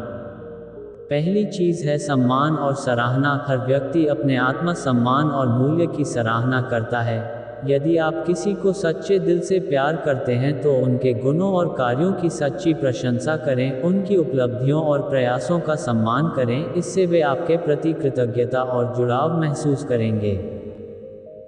पहली चीज़ है सम्मान और सराहना। हर व्यक्ति अपने आत्मसम्मान और मूल्य की सराहना करता है। यदि आप किसी को सच्चे दिल से प्यार करते हैं तो उनके गुणों और कार्यों की सच्ची प्रशंसा करें, उनकी उपलब्धियों और प्रयासों का सम्मान करें। इससे वे आपके प्रति कृतज्ञता और जुड़ाव महसूस करेंगे।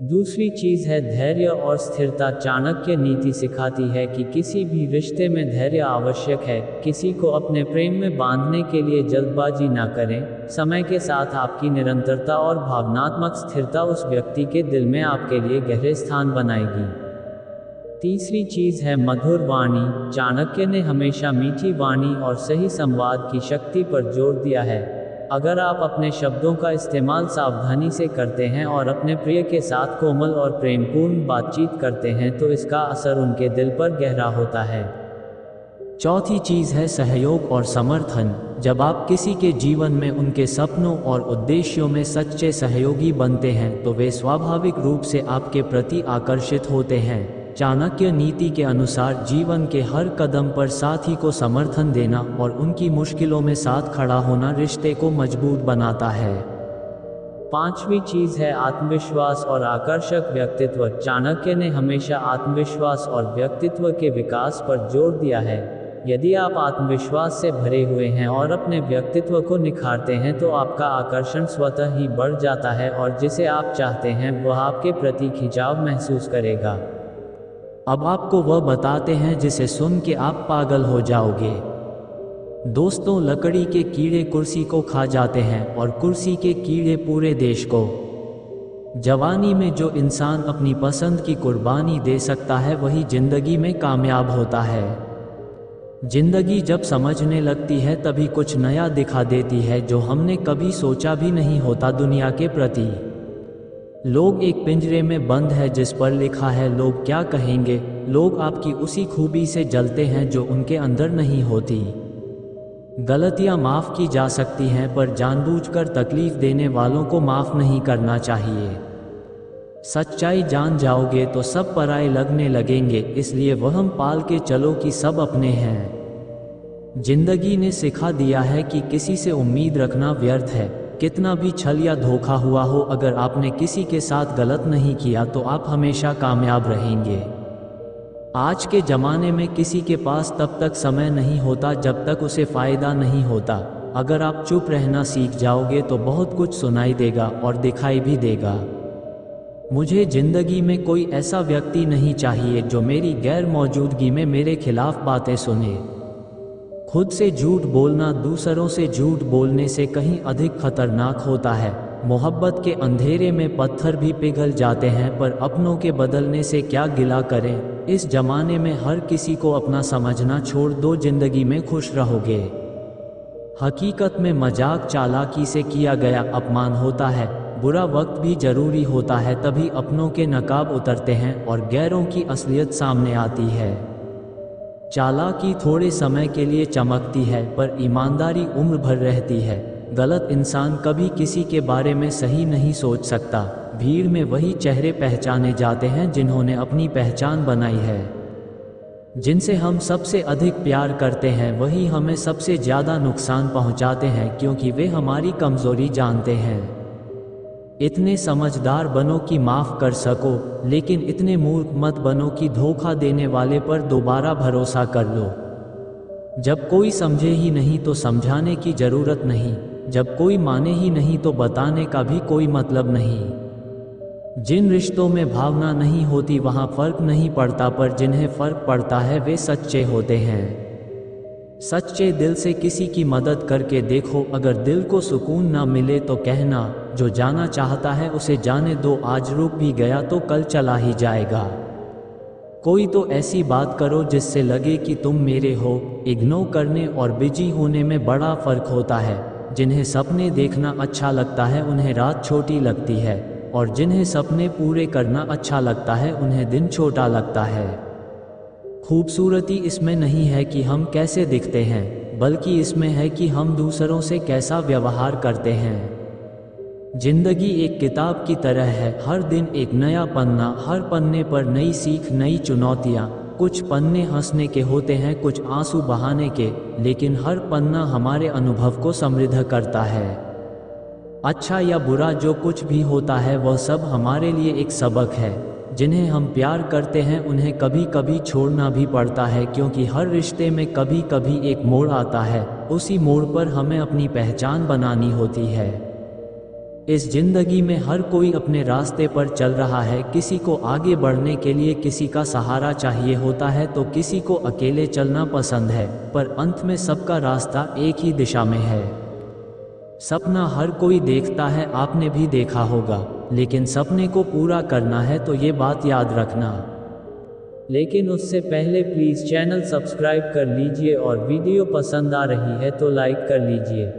दूसरी चीज़ है धैर्य और स्थिरता। चाणक्य नीति सिखाती है कि किसी भी रिश्ते में धैर्य आवश्यक है। किसी को अपने प्रेम में बांधने के लिए जल्दबाजी ना करें। समय के साथ आपकी निरंतरता और भावनात्मक स्थिरता उस व्यक्ति के दिल में आपके लिए गहरे स्थान बनाएगी। तीसरी चीज़ है मधुर वाणी। चाणक्य ने हमेशा मीठी वाणी और सही संवाद की शक्ति पर जोर दिया है। अगर आप अपने शब्दों का इस्तेमाल सावधानी से करते हैं और अपने प्रिय के साथ कोमल और प्रेमपूर्ण बातचीत करते हैं तो इसका असर उनके दिल पर गहरा होता है। चौथी चीज़ है सहयोग और समर्थन। जब आप किसी के जीवन में उनके सपनों और उद्देश्यों में सच्चे सहयोगी बनते हैं तो वे स्वाभाविक रूप से आपके प्रति आकर्षित होते हैं। चाणक्य नीति के अनुसार जीवन के हर कदम पर साथी को समर्थन देना और उनकी मुश्किलों में साथ खड़ा होना रिश्ते को मजबूत बनाता है। पांचवी चीज़ है आत्मविश्वास और आकर्षक व्यक्तित्व। चाणक्य ने हमेशा आत्मविश्वास और व्यक्तित्व के विकास पर जोर दिया है। यदि आप आत्मविश्वास से भरे हुए हैं और अपने व्यक्तित्व को निखारते हैं तो आपका आकर्षण स्वतः ही बढ़ जाता है और जिसे आप चाहते हैं वह आपके प्रति खिंचाव महसूस करेगा। अब आपको वह बताते हैं जिसे सुन के आप पागल हो जाओगे। दोस्तों, लकड़ी के कीड़े कुर्सी को खा जाते हैं और कुर्सी के कीड़े पूरे देश को। जवानी में जो इंसान अपनी पसंद की कुर्बानी दे सकता है वही जिंदगी में कामयाब होता है। जिंदगी जब समझने लगती है तभी कुछ नया दिखा देती है जो हमने कभी सोचा भी नहीं होता दुनिया के प्रति। लोग एक पिंजरे में बंद है जिस पर लिखा है लोग क्या कहेंगे। लोग आपकी उसी खूबी से जलते हैं जो उनके अंदर नहीं होती। गलतियां माफ़ की जा सकती हैं पर जानबूझकर तकलीफ देने वालों को माफ़ नहीं करना चाहिए। सच्चाई जान जाओगे तो सब पराये लगने लगेंगे, इसलिए वहम पाल के चलो कि सब अपने हैं। जिंदगी ने सिखा दिया है कि किसी से उम्मीद रखना व्यर्थ है। कितना भी छल या धोखा हुआ हो, अगर आपने किसी के साथ गलत नहीं किया तो आप हमेशा कामयाब रहेंगे। आज के ज़माने में किसी के पास तब तक समय नहीं होता जब तक उसे फ़ायदा नहीं होता। अगर आप चुप रहना सीख जाओगे तो बहुत कुछ सुनाई देगा और दिखाई भी देगा। मुझे ज़िंदगी में कोई ऐसा व्यक्ति नहीं चाहिए जो मेरी गैर मौजूदगी में मेरे खिलाफ बातें सुने। खुद से झूठ बोलना दूसरों से झूठ बोलने से कहीं अधिक खतरनाक होता है। मोहब्बत के अंधेरे में पत्थर भी पिघल जाते हैं पर अपनों के बदलने से क्या गिला करें। इस जमाने में हर किसी को अपना समझना छोड़ दो, जिंदगी में खुश रहोगे। हकीकत में मजाक चालाकी से किया गया अपमान होता है। बुरा वक्त भी जरूरी होता है, तभी अपनों के नकाब उतरते हैं और गैरों की असलियत सामने आती है। चालाकी थोड़े समय के लिए चमकती है पर ईमानदारी उम्र भर रहती है। गलत इंसान कभी किसी के बारे में सही नहीं सोच सकता। भीड़ में वही चेहरे पहचाने जाते हैं जिन्होंने अपनी पहचान बनाई है। जिनसे हम सबसे अधिक प्यार करते हैं वही हमें सबसे ज़्यादा नुकसान पहुंचाते हैं, क्योंकि वे हमारी कमज़ोरी जानते हैं। इतने समझदार बनो कि माफ़ कर सको, लेकिन इतने मूर्ख मत बनो कि धोखा देने वाले पर दोबारा भरोसा कर लो। जब कोई समझे ही नहीं तो समझाने की ज़रूरत नहीं। जब कोई माने ही नहीं तो बताने का भी कोई मतलब नहीं। जिन रिश्तों में भावना नहीं होती वहाँ फ़र्क नहीं पड़ता, पर जिन्हें फ़र्क पड़ता है वे सच्चे होते हैं। सच्चे दिल से किसी की मदद करके देखो। अगर दिल को सुकून ना मिले तो कहना, जो जाना चाहता है उसे जाने दो। आज रुक भी गया तो कल चला ही जाएगा। कोई तो ऐसी बात करो जिससे लगे कि तुम मेरे हो। इग्नोर करने और बिजी होने में बड़ा फ़र्क होता है। जिन्हें सपने देखना अच्छा लगता है उन्हें रात छोटी लगती है, और जिन्हें सपने पूरे करना अच्छा लगता है उन्हें दिन छोटा लगता है। खूबसूरती इसमें नहीं है कि हम कैसे दिखते हैं, बल्कि इसमें है कि हम दूसरों से कैसा व्यवहार करते हैं। जिंदगी एक किताब की तरह है, हर दिन एक नया पन्ना, हर पन्ने पर नई सीख, नई चुनौतियाँ। कुछ पन्ने हंसने के होते हैं, कुछ आंसू बहाने के, लेकिन हर पन्ना हमारे अनुभव को समृद्ध करता है। अच्छा या बुरा जो कुछ भी होता है वह सब हमारे लिए एक सबक है। जिन्हें हम प्यार करते हैं उन्हें कभी कभी छोड़ना भी पड़ता है, क्योंकि हर रिश्ते में कभी कभी एक मोड़ आता है। उसी मोड़ पर हमें अपनी पहचान बनानी होती है। इस जिंदगी में हर कोई अपने रास्ते पर चल रहा है। किसी को आगे बढ़ने के लिए किसी का सहारा चाहिए होता है तो किसी को अकेले चलना पसंद है, पर अंत में सबका रास्ता एक ही दिशा में है। सपना हर कोई देखता है, आपने भी देखा होगा, लेकिन सपने को पूरा करना है तो ये बात याद रखना। लेकिन उससे पहले प्लीज़ चैनल सब्सक्राइब कर लीजिए और वीडियो पसंद आ रही है तो लाइक कर लीजिए।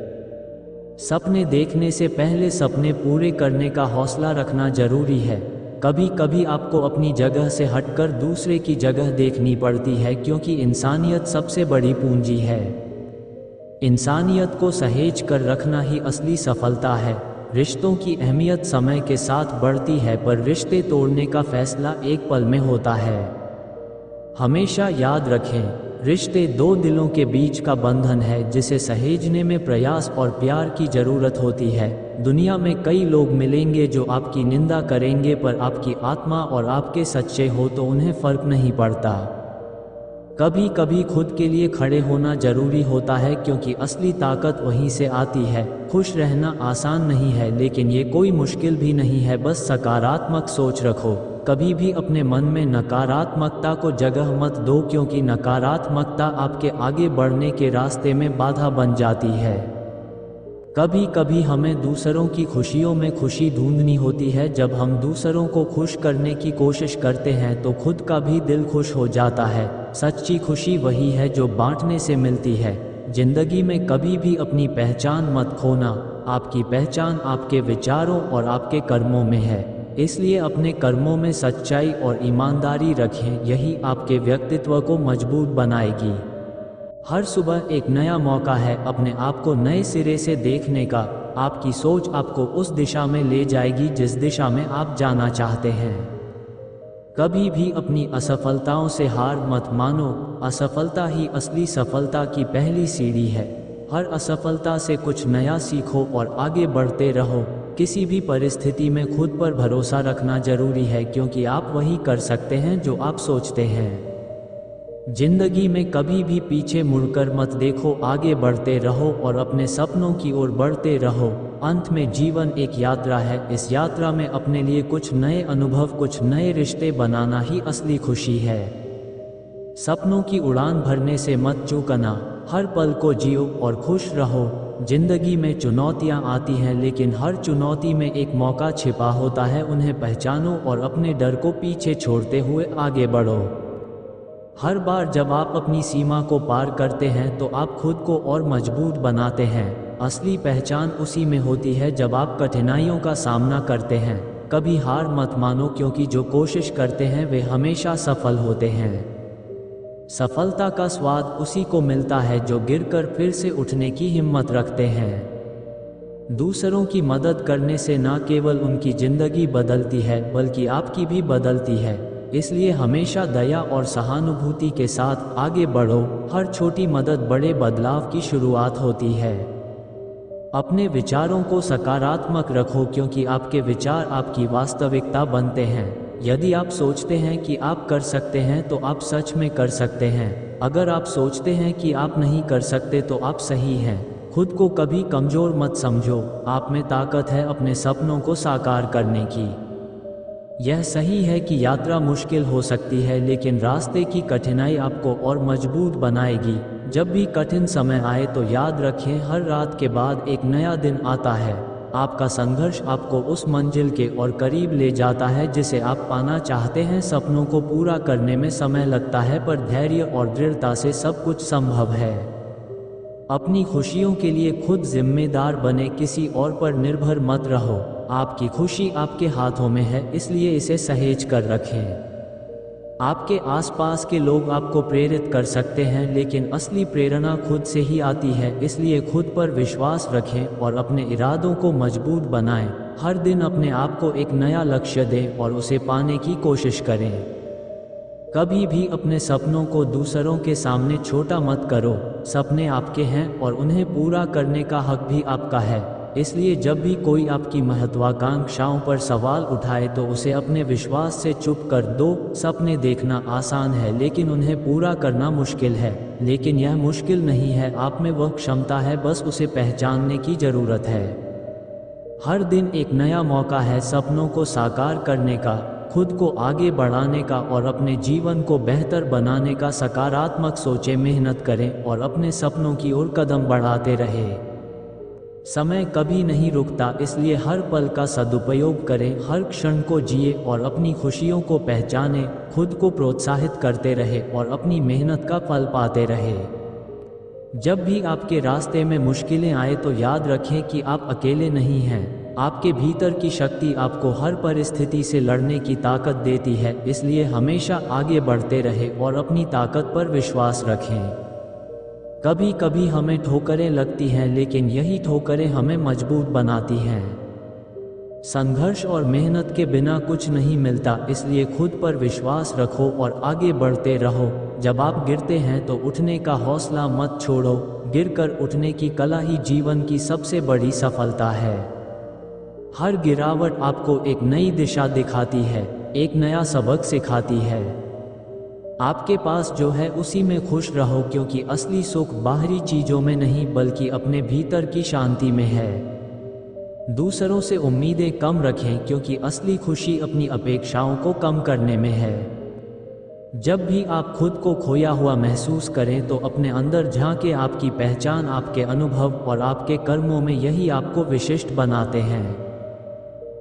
सपने देखने से पहले सपने पूरे करने का हौसला रखना जरूरी है। कभी कभी आपको अपनी जगह से हटकर दूसरे की जगह देखनी पड़ती है, क्योंकि इंसानियत सबसे बड़ी पूंजी है। इंसानियत को सहेज कर रखना ही असली सफलता है। रिश्तों की अहमियत समय के साथ बढ़ती है, पर रिश्ते तोड़ने का फैसला एक पल में होता है। हमेशा याद रखें, रिश्ते दो दिलों के बीच का बंधन है जिसे सहेजने में प्रयास और प्यार की ज़रूरत होती है। दुनिया में कई लोग मिलेंगे जो आपकी निंदा करेंगे, पर आपकी आत्मा और आपके सच्चे हो तो उन्हें फ़र्क नहीं पड़ता। कभी कभी खुद के लिए खड़े होना जरूरी होता है, क्योंकि असली ताकत वहीं से आती है। खुश रहना आसान नहीं है, लेकिन ये कोई मुश्किल भी नहीं है। बस सकारात्मक सोच रखो। कभी भी अपने मन में नकारात्मकता को जगह मत दो, क्योंकि नकारात्मकता आपके आगे बढ़ने के रास्ते में बाधा बन जाती है। कभी कभी हमें दूसरों की खुशियों में खुशी ढूंढनी होती है। जब हम दूसरों को खुश करने की कोशिश करते हैं तो खुद का भी दिल खुश हो जाता है। सच्ची खुशी वही है जो बांटने से मिलती है। जिंदगी में कभी भी अपनी पहचान मत खोना। आपकी पहचान आपके विचारों और आपके कर्मों में है, इसलिए अपने कर्मों में सच्चाई और ईमानदारी रखें। यही आपके व्यक्तित्व को मजबूत बनाएगी। हर सुबह एक नया मौका है अपने आप को नए सिरे से देखने का। आपकी सोच आपको उस दिशा में ले जाएगी जिस दिशा में आप जाना चाहते हैं। कभी भी अपनी असफलताओं से हार मत मानो। असफलता ही असली सफलता की पहली सीढ़ी है। हर असफलता से कुछ नया सीखो और आगे बढ़ते रहो। किसी भी परिस्थिति में खुद पर भरोसा रखना जरूरी है, क्योंकि आप वही कर सकते हैं जो आप सोचते हैं। जिंदगी में कभी भी पीछे मुड़कर मत देखो, आगे बढ़ते रहो और अपने सपनों की ओर बढ़ते रहो। अंत में जीवन एक यात्रा है। इस यात्रा में अपने लिए कुछ नए अनुभव, कुछ नए रिश्ते बनाना ही असली खुशी है। सपनों की उड़ान भरने से मत चूकना। हर पल को जियो और खुश रहो। जिंदगी में चुनौतियां आती हैं, लेकिन हर चुनौती में एक मौका छिपा होता है। उन्हें पहचानो और अपने डर को पीछे छोड़ते हुए आगे बढ़ो। हर बार जब आप अपनी सीमा को पार करते हैं तो आप खुद को और मजबूत बनाते हैं। असली पहचान उसी में होती है जब आप कठिनाइयों का सामना करते हैं। कभी हार मत मानो, क्योंकि जो कोशिश करते हैं वे हमेशा सफल होते हैं। सफलता का स्वाद उसी को मिलता है जो गिरकर फिर से उठने की हिम्मत रखते हैं। दूसरों की मदद करने से न केवल उनकी जिंदगी बदलती है, बल्कि आपकी भी बदलती है। इसलिए हमेशा दया और सहानुभूति के साथ आगे बढ़ो। हर छोटी मदद बड़े बदलाव की शुरुआत होती है। अपने विचारों को सकारात्मक रखो, क्योंकि आपके विचार आपकी वास्तविकता बनते हैं। यदि आप सोचते हैं कि आप कर सकते हैं तो आप सच में कर सकते हैं। अगर आप सोचते हैं कि आप नहीं कर सकते तो आप सही हैं। खुद को कभी कमजोर मत समझो। आप में ताकत है अपने सपनों को साकार करने की। यह सही है कि यात्रा मुश्किल हो सकती है, लेकिन रास्ते की कठिनाई आपको और मजबूत बनाएगी। जब भी कठिन समय आए तो याद रखें, हर रात के बाद एक नया दिन आता है। आपका संघर्ष आपको उस मंजिल के और करीब ले जाता है जिसे आप पाना चाहते हैं। सपनों को पूरा करने में समय लगता है, पर धैर्य और दृढ़ता से सब कुछ संभव है। अपनी खुशियों के लिए खुद जिम्मेदार बने, किसी और पर निर्भर मत रहो। आपकी खुशी आपके हाथों में है, इसलिए इसे सहेज कर रखें। आपके आसपास के लोग आपको प्रेरित कर सकते हैं, लेकिन असली प्रेरणा खुद से ही आती है। इसलिए खुद पर विश्वास रखें और अपने इरादों को मजबूत बनाएं। हर दिन अपने आप को एक नया लक्ष्य दें और उसे पाने की कोशिश करें। कभी भी अपने सपनों को दूसरों के सामने छोटा मत करो। सपने आपके हैं और उन्हें पूरा करने का हक भी आपका है। इसलिए जब भी कोई आपकी महत्वाकांक्षाओं पर सवाल उठाए तो उसे अपने विश्वास से चुप कर दो। सपने देखना आसान है, लेकिन उन्हें पूरा करना मुश्किल है। लेकिन यह मुश्किल नहीं है, आप में वह क्षमता है, बस उसे पहचानने की जरूरत है। हर दिन एक नया मौका है सपनों को साकार करने का, खुद को आगे बढ़ाने का और अपने जीवन को बेहतर बनाने का। सकारात्मक सोचें, मेहनत करें और अपने सपनों की ओर कदम बढ़ाते रहें। समय कभी नहीं रुकता, इसलिए हर पल का सदुपयोग करें। हर क्षण को जिए और अपनी खुशियों को पहचानें। खुद को प्रोत्साहित करते रहे और अपनी मेहनत का फल पाते रहे। जब भी आपके रास्ते में मुश्किलें आए तो याद रखें कि आप अकेले नहीं हैं। आपके भीतर की शक्ति आपको हर परिस्थिति से लड़ने की ताकत देती है। इसलिए हमेशा आगे बढ़ते रहे और अपनी ताकत पर विश्वास रखें। कभी कभी हमें ठोकरें लगती हैं, लेकिन यही ठोकरें हमें मजबूत बनाती हैं। संघर्ष और मेहनत के बिना कुछ नहीं मिलता, इसलिए खुद पर विश्वास रखो और आगे बढ़ते रहो। जब आप गिरते हैं तो उठने का हौसला मत छोड़ो। गिरकर उठने की कला ही जीवन की सबसे बड़ी सफलता है। हर गिरावट आपको एक नई दिशा दिखाती है, एक नया सबक सिखाती है। आपके पास जो है उसी में खुश रहो, क्योंकि असली सुख बाहरी चीज़ों में नहीं बल्कि अपने भीतर की शांति में है। दूसरों से उम्मीदें कम रखें, क्योंकि असली खुशी अपनी अपेक्षाओं को कम करने में है। जब भी आप खुद को खोया हुआ महसूस करें तो अपने अंदर झांके। आपकी पहचान आपके अनुभव और आपके कर्मों में, यही आपको विशिष्ट बनाते हैं।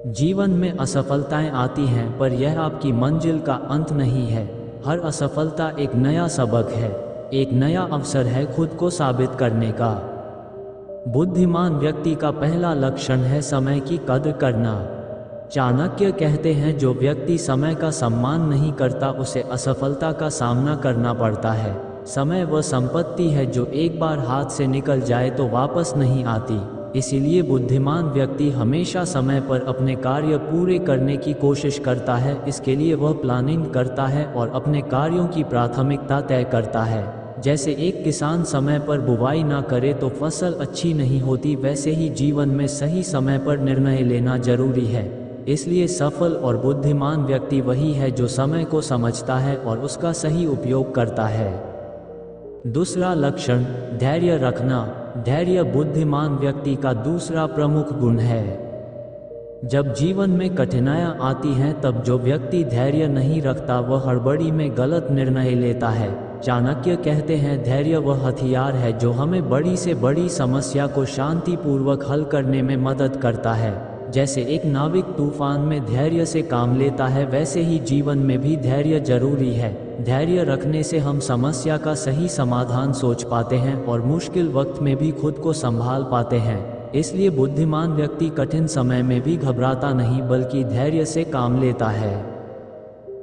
जीवन में असफलताएं आती हैं, पर यह आपकी मंजिल का अंत नहीं है। हर असफलता एक नया सबक है, एक नया अवसर है खुद को साबित करने का। बुद्धिमान व्यक्ति का पहला लक्षण है समय की कद्र करना। चाणक्य कहते हैं, जो व्यक्ति समय का सम्मान नहीं करता उसे असफलता का सामना करना पड़ता है। समय वह संपत्ति है जो एक बार हाथ से निकल जाए तो वापस नहीं आती। इसीलिए बुद्धिमान व्यक्ति हमेशा समय पर अपने कार्य पूरे करने की कोशिश करता है। इसके लिए वह प्लानिंग करता है और अपने कार्यों की प्राथमिकता तय करता है। जैसे एक किसान समय पर बुवाई ना करे तो फसल अच्छी नहीं होती, वैसे ही जीवन में सही समय पर निर्णय लेना जरूरी है। इसलिए सफल और बुद्धिमान व्यक्ति वही है जो समय को समझता है और उसका सही उपयोग करता है। दूसरा लक्षण, धैर्य रखना। धैर्य बुद्धिमान व्यक्ति का दूसरा प्रमुख गुण है। जब जीवन में कठिनाइयां आती हैं तब जो व्यक्ति धैर्य नहीं रखता वह हड़बड़ी में गलत निर्णय लेता है। चाणक्य कहते हैं, धैर्य वह हथियार है जो हमें बड़ी से बड़ी समस्या को शांतिपूर्वक हल करने में मदद करता है। जैसे एक नाविक तूफान में धैर्य से काम लेता है, वैसे ही जीवन में भी धैर्य जरूरी है। धैर्य रखने से हम समस्या का सही समाधान सोच पाते हैं और मुश्किल वक्त में भी खुद को संभाल पाते हैं। इसलिए बुद्धिमान व्यक्ति कठिन समय में भी घबराता नहीं बल्कि धैर्य से काम लेता है।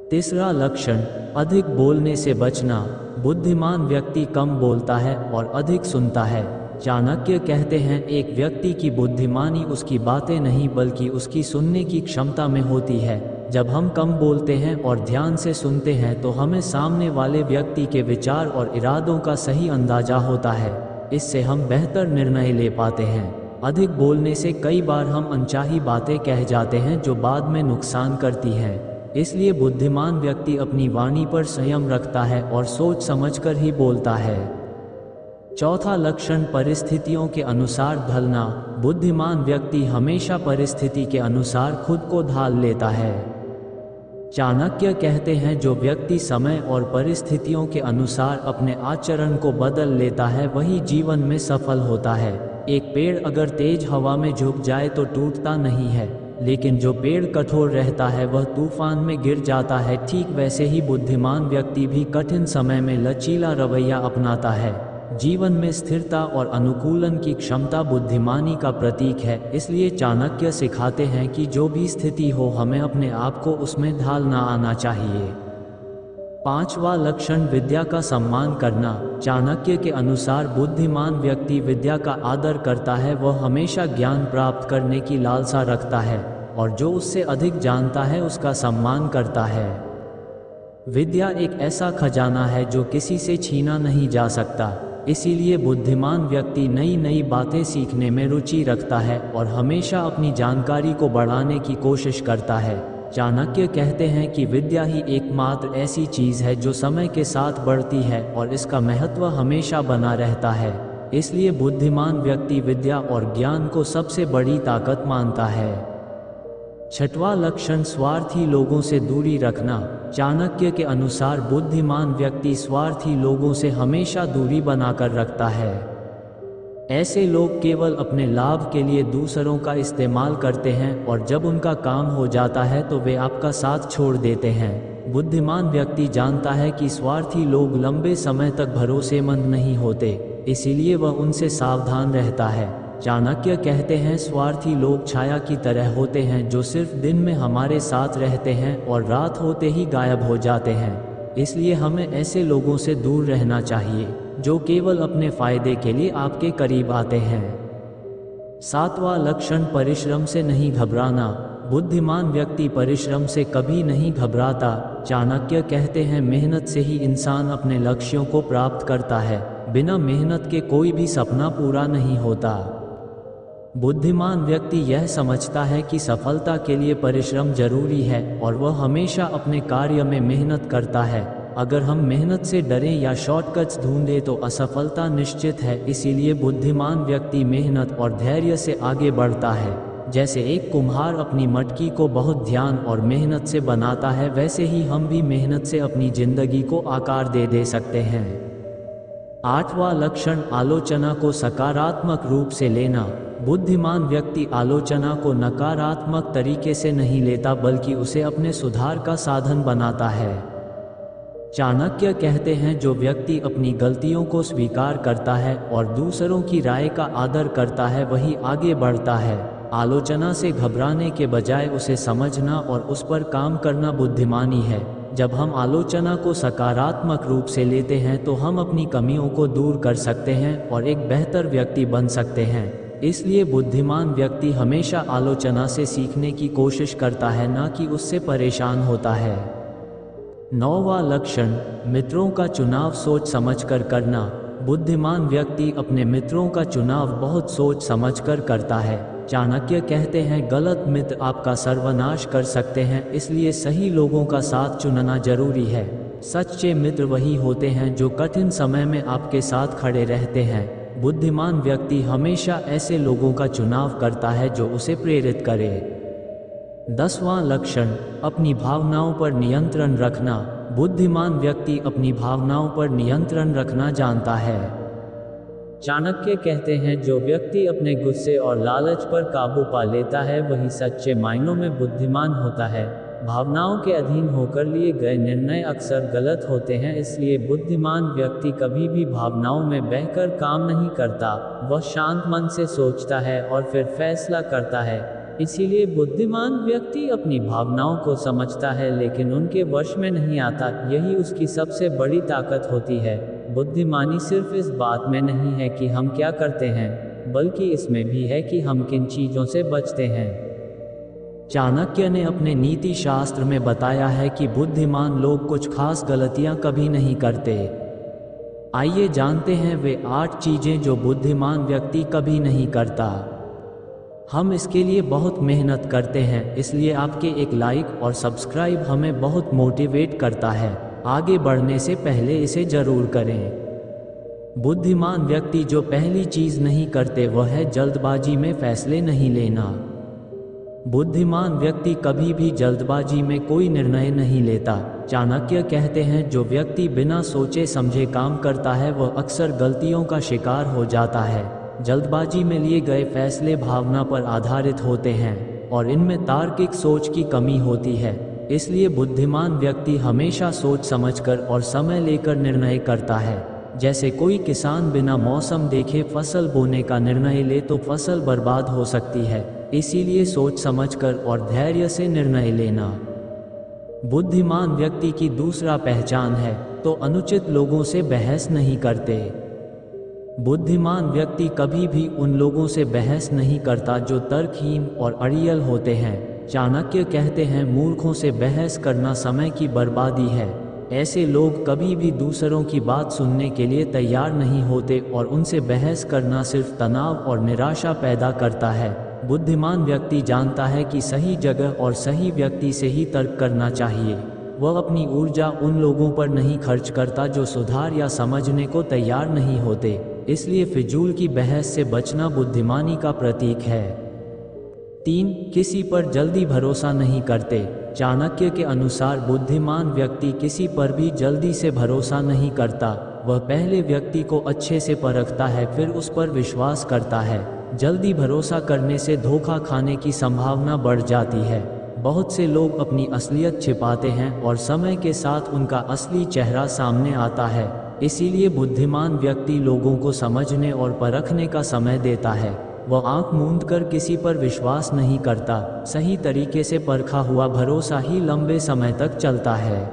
तीसरा लक्षण, अधिक बोलने से बचना। बुद्धिमान व्यक्ति कम बोलता है और अधिक सुनता है। चाणक्य कहते हैं, एक व्यक्ति की बुद्धिमानी उसकी बातें नहीं बल्कि उसकी सुनने की क्षमता में होती है। जब हम कम बोलते हैं और ध्यान से सुनते हैं तो हमें सामने वाले व्यक्ति के विचार और इरादों का सही अंदाजा होता है। इससे हम बेहतर निर्णय ले पाते हैं। अधिक बोलने से कई बार हम अनचाही बातें कह जाते हैं जो बाद में नुकसान करती हैं। इसलिए बुद्धिमान व्यक्ति अपनी वाणी पर संयम रखता है और सोच समझकर ही बोलता है। चौथा लक्षण, परिस्थितियों के अनुसार ढलना। बुद्धिमान व्यक्ति हमेशा परिस्थिति के अनुसार खुद को ढाल लेता है। चाणक्य कहते हैं, जो व्यक्ति समय और परिस्थितियों के अनुसार अपने आचरण को बदल लेता है वही जीवन में सफल होता है। एक पेड़ अगर तेज हवा में झुक जाए तो टूटता नहीं है, लेकिन जो पेड़ कठोर रहता है वह तूफान में गिर जाता है। ठीक वैसे ही बुद्धिमान व्यक्ति भी कठिन समय में लचीला रवैया अपनाता है। जीवन में स्थिरता और अनुकूलन की क्षमता बुद्धिमानी का प्रतीक है। इसलिए चाणक्य सिखाते हैं कि जो भी स्थिति हो हमें अपने आप को उसमें ढालना आना चाहिए। पांचवा लक्षण, विद्या का सम्मान करना। चाणक्य के अनुसार बुद्धिमान व्यक्ति विद्या का आदर करता है। वह हमेशा ज्ञान प्राप्त करने की लालसा रखता है और जो उससे अधिक जानता है उसका सम्मान करता है। विद्या एक ऐसा खजाना है जो किसी से छीना नहीं जा सकता। इसीलिए बुद्धिमान व्यक्ति नई नई बातें सीखने में रुचि रखता है और हमेशा अपनी जानकारी को बढ़ाने की कोशिश करता है। चाणक्य कहते हैं कि विद्या ही एकमात्र ऐसी चीज़ है जो समय के साथ बढ़ती है और इसका महत्व हमेशा बना रहता है। इसलिए बुद्धिमान व्यक्ति विद्या और ज्ञान को सबसे बड़ी ताकत मानता है। छठवां लक्षण, स्वार्थी लोगों से दूरी रखना। चाणक्य के अनुसार बुद्धिमान व्यक्ति स्वार्थी लोगों से हमेशा दूरी बनाकर रखता है। ऐसे लोग केवल अपने लाभ के लिए दूसरों का इस्तेमाल करते हैं और जब उनका काम हो जाता है तो वे आपका साथ छोड़ देते हैं। बुद्धिमान व्यक्ति जानता है कि स्वार्थी लोग लंबे समय तक भरोसेमंद नहीं होते, इसीलिए वह उनसे सावधान रहता है। चाणक्य कहते हैं, स्वार्थी लोग छाया की तरह होते हैं जो सिर्फ दिन में हमारे साथ रहते हैं और रात होते ही गायब हो जाते हैं। इसलिए हमें ऐसे लोगों से दूर रहना चाहिए जो केवल अपने फायदे के लिए आपके करीब आते हैं। सातवां लक्षण, परिश्रम से नहीं घबराना। बुद्धिमान व्यक्ति परिश्रम से कभी नहीं घबराता। चाणक्य कहते हैं, मेहनत से ही इंसान अपने लक्ष्यों को प्राप्त करता है। बिना मेहनत के कोई भी सपना पूरा नहीं होता। बुद्धिमान व्यक्ति यह समझता है कि सफलता के लिए परिश्रम जरूरी है और वह हमेशा अपने कार्य में मेहनत करता है। अगर हम मेहनत से डरें या शॉर्टकट्स ढूंढें तो असफलता निश्चित है। इसीलिए बुद्धिमान व्यक्ति मेहनत और धैर्य से आगे बढ़ता है। जैसे एक कुम्हार अपनी मटकी को बहुत ध्यान और मेहनत से बनाता है, वैसे ही हम भी मेहनत से अपनी जिंदगी को आकार दे सकते हैं। 8वां लक्षण, आलोचना को सकारात्मक रूप से लेना। बुद्धिमान व्यक्ति आलोचना को नकारात्मक तरीके से नहीं लेता, बल्कि उसे अपने सुधार का साधन बनाता है। चाणक्य कहते हैं, जो व्यक्ति अपनी गलतियों को स्वीकार करता है और दूसरों की राय का आदर करता है, वही आगे बढ़ता है। आलोचना से घबराने के बजाय उसे समझना और उस पर काम करना बुद्धिमानी है। जब हम आलोचना को सकारात्मक रूप से लेते हैं तो हम अपनी कमियों को दूर कर सकते हैं और एक बेहतर व्यक्ति बन सकते हैं। इसलिए बुद्धिमान व्यक्ति हमेशा आलोचना से सीखने की कोशिश करता है, ना कि उससे परेशान होता है। 9वां लक्षण, मित्रों का चुनाव सोच समझकर करना। बुद्धिमान व्यक्ति अपने मित्रों का चुनाव बहुत सोच समझकर करता है। चाणक्य कहते हैं, गलत मित्र आपका सर्वनाश कर सकते हैं, इसलिए सही लोगों का साथ चुनना जरूरी है। सच्चे मित्र वही होते हैं जो कठिन समय में आपके साथ खड़े रहते हैं। बुद्धिमान व्यक्ति हमेशा ऐसे लोगों का चुनाव करता है जो उसे प्रेरित करे। 10वां लक्षण, अपनी भावनाओं पर नियंत्रण रखना। बुद्धिमान व्यक्ति अपनी भावनाओं पर नियंत्रण रखना जानता है। चाणक्य कहते हैं, जो व्यक्ति अपने गुस्से और लालच पर काबू पा लेता है, वही सच्चे मायनों में बुद्धिमान होता है। भावनाओं के अधीन होकर लिए गए निर्णय अक्सर गलत होते हैं, इसलिए बुद्धिमान व्यक्ति कभी भी भावनाओं में बहकर काम नहीं करता। वह शांत मन से सोचता है और फिर फैसला करता है। इसीलिए बुद्धिमान व्यक्ति अपनी भावनाओं को समझता है, लेकिन उनके वश में नहीं आता। यही उसकी सबसे बड़ी ताकत होती है। बुद्धिमानी सिर्फ इस बात में नहीं है कि हम क्या करते हैं, बल्कि इसमें भी है कि हम किन चीज़ों से बचते हैं। चाणक्य ने अपने नीति शास्त्र में बताया है कि बुद्धिमान लोग कुछ खास गलतियां कभी नहीं करते। आइए जानते हैं वे 8 चीजें जो बुद्धिमान व्यक्ति कभी नहीं करता। हम इसके लिए बहुत मेहनत करते हैं, इसलिए आपके एक लाइक और सब्सक्राइब हमें बहुत मोटिवेट करता है। आगे बढ़ने से पहले इसे जरूर करें। बुद्धिमान व्यक्ति जो पहली चीज नहीं करते वह है जल्दबाजी में फैसले नहीं लेना। बुद्धिमान व्यक्ति कभी भी जल्दबाजी में कोई निर्णय नहीं लेता। चाणक्य कहते हैं, जो व्यक्ति बिना सोचे समझे काम करता है वह अक्सर गलतियों का शिकार हो जाता है। जल्दबाजी में लिए गए फैसले भावना पर आधारित होते हैं और इनमें तार्किक सोच की कमी होती है। इसलिए बुद्धिमान व्यक्ति हमेशा सोच समझकर और समय लेकर निर्णय करता है। जैसे कोई किसान बिना मौसम देखे फसल बोने का निर्णय ले तो फसल बर्बाद हो सकती है। इसीलिए सोच समझकर और धैर्य से निर्णय लेना बुद्धिमान व्यक्ति की दूसरा पहचान है। तो अनुचित लोगों से बहस नहीं करते। बुद्धिमान व्यक्ति कभी भी उन लोगों से बहस नहीं करता जो तर्कहीन और अड़ियल होते हैं। चाणक्य कहते हैं, मूर्खों से बहस करना समय की बर्बादी है। ऐसे लोग कभी भी दूसरों की बात सुनने के लिए तैयार नहीं होते और उनसे बहस करना सिर्फ तनाव और निराशा पैदा करता है। बुद्धिमान व्यक्ति जानता है कि सही जगह और सही व्यक्ति से ही तर्क करना चाहिए। वह अपनी ऊर्जा उन लोगों पर नहीं खर्च करता जो सुधार या समझने को तैयार नहीं होते। इसलिए फिजूल की बहस से बचना बुद्धिमानी का प्रतीक है। 3. किसी पर जल्दी भरोसा नहीं करते। चाणक्य के अनुसार बुद्धिमान व्यक्ति किसी पर भी जल्दी से भरोसा नहीं करता। वह पहले व्यक्ति को अच्छे से परखता है, फिर उस पर विश्वास करता है। जल्दी भरोसा करने से धोखा खाने की संभावना बढ़ जाती है। बहुत से लोग अपनी असलियत छिपाते हैं और समय के साथ उनका असली चेहरा सामने आता है। इसीलिए बुद्धिमान व्यक्ति लोगों को समझने और परखने का समय देता है। वह आंख मूंद कर किसी पर विश्वास नहीं करता। सही तरीके से परखा हुआ भरोसा ही लंबे समय तक चलता है।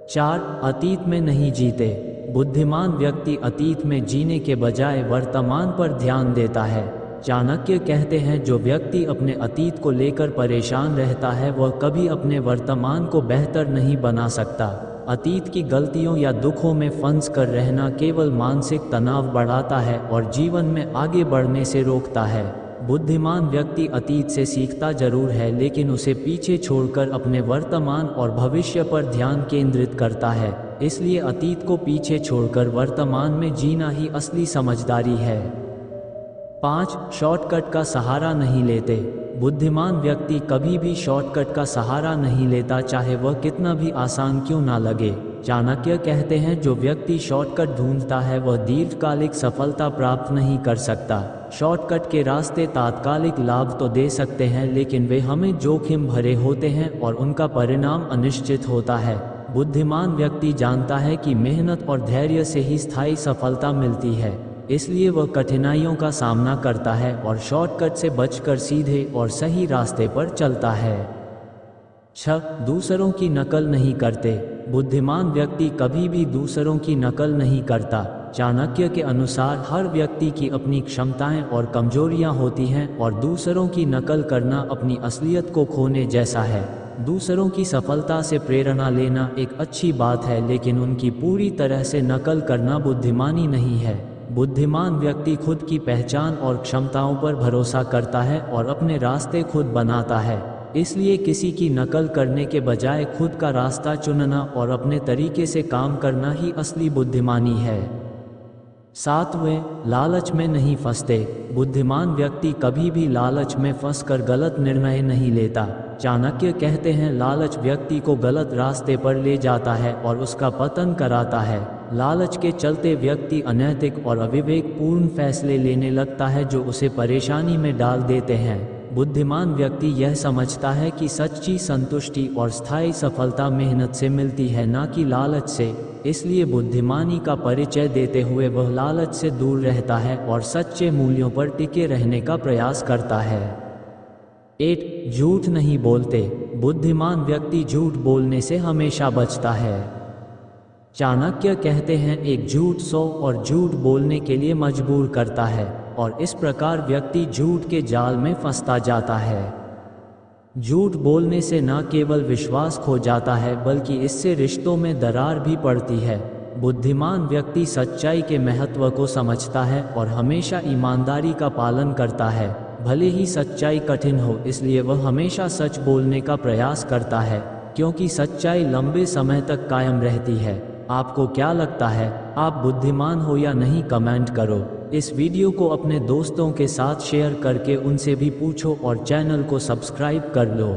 4. अतीत में नहीं जीते। बुद्धिमान व्यक्ति अतीत में जीने के बजाय वर्तमान पर ध्यान देता है। चाणक्य कहते हैं, जो व्यक्ति अपने अतीत को लेकर परेशान रहता है वह कभी अपने वर्तमान को बेहतर नहीं बना सकता। अतीत की गलतियों या दुखों में फंस कर रहना केवल मानसिक तनाव बढ़ाता है और जीवन में आगे बढ़ने से रोकता है। बुद्धिमान व्यक्ति अतीत से सीखता जरूर है, लेकिन उसे पीछे छोड़कर अपने वर्तमान और भविष्य पर ध्यान केंद्रित करता है। इसलिए अतीत को पीछे छोड़कर वर्तमान में जीना ही असली समझदारी है। 5. शॉर्टकट का सहारा नहीं लेते। बुद्धिमान व्यक्ति कभी भी शॉर्टकट का सहारा नहीं लेता, चाहे वह कितना भी आसान क्यों ना लगे। चाणक्य कहते हैं, जो व्यक्ति शॉर्टकट ढूंढता है वह दीर्घकालिक सफलता प्राप्त नहीं कर सकता। शॉर्टकट के रास्ते तात्कालिक लाभ तो दे सकते हैं, लेकिन वे हमें जोखिम भरे होते हैं और उनका परिणाम अनिश्चित होता है। बुद्धिमान व्यक्ति जानता है कि मेहनत और धैर्य से ही स्थायी सफलता मिलती है, इसलिए वह कठिनाइयों का सामना करता है और शॉर्टकट से बचकर सीधे और सही रास्ते पर चलता है। 6. दूसरों की नकल नहीं करते। बुद्धिमान व्यक्ति कभी भी दूसरों की नकल नहीं करता। चाणक्य के अनुसार हर व्यक्ति की अपनी क्षमताएं और कमजोरियां होती हैं और दूसरों की नकल करना अपनी असलियत को खोने जैसा है। दूसरों की सफलता से प्रेरणा लेना एक अच्छी बात है, लेकिन उनकी पूरी तरह से नकल करना बुद्धिमानी नहीं है। बुद्धिमान व्यक्ति खुद की पहचान और क्षमताओं पर भरोसा करता है और अपने रास्ते खुद बनाता है। इसलिए किसी की नकल करने के बजाय खुद का रास्ता चुनना और अपने तरीके से काम करना ही असली बुद्धिमानी है। 7. लालच में नहीं फंसते। बुद्धिमान व्यक्ति कभी भी लालच में फंसकर गलत निर्णय नहीं लेता। चाणक्य कहते हैं, लालच व्यक्ति को गलत रास्ते पर ले जाता है और उसका पतन कराता है। लालच के चलते व्यक्ति अनैतिक और अविवेकपूर्ण फैसले लेने लगता है, जो उसे परेशानी में डाल देते हैं। बुद्धिमान व्यक्ति यह समझता है कि सच्ची संतुष्टि और स्थायी सफलता मेहनत से मिलती है, ना कि लालच से। इसलिए बुद्धिमानी का परिचय देते हुए वह लालच से दूर रहता है और सच्चे मूल्यों पर टिके रहने का प्रयास करता है। 8. झूठ नहीं बोलते। बुद्धिमान व्यक्ति झूठ बोलने से हमेशा बचता है। चाणक्य कहते हैं, एक झूठ 100 और झूठ बोलने के लिए मजबूर करता है और इस प्रकार व्यक्ति झूठ के जाल में फंसता जाता है। झूठ बोलने से न केवल विश्वास खो जाता है, बल्कि इससे रिश्तों में दरार भी पड़ती है। बुद्धिमान व्यक्ति सच्चाई के महत्व को समझता है और हमेशा ईमानदारी का पालन करता है। भले ही सच्चाई कठिन हो, इसलिए वह हमेशा सच बोलने का प्रयास करता है, क्योंकि सच्चाई लंबे समय तक कायम रहती है। आपको क्या लगता है, आप बुद्धिमान हो या नहीं? कमेंट करो। इस वीडियो को अपने दोस्तों के साथ शेयर करके उनसे भी पूछो और चैनल को सब्सक्राइब कर लो।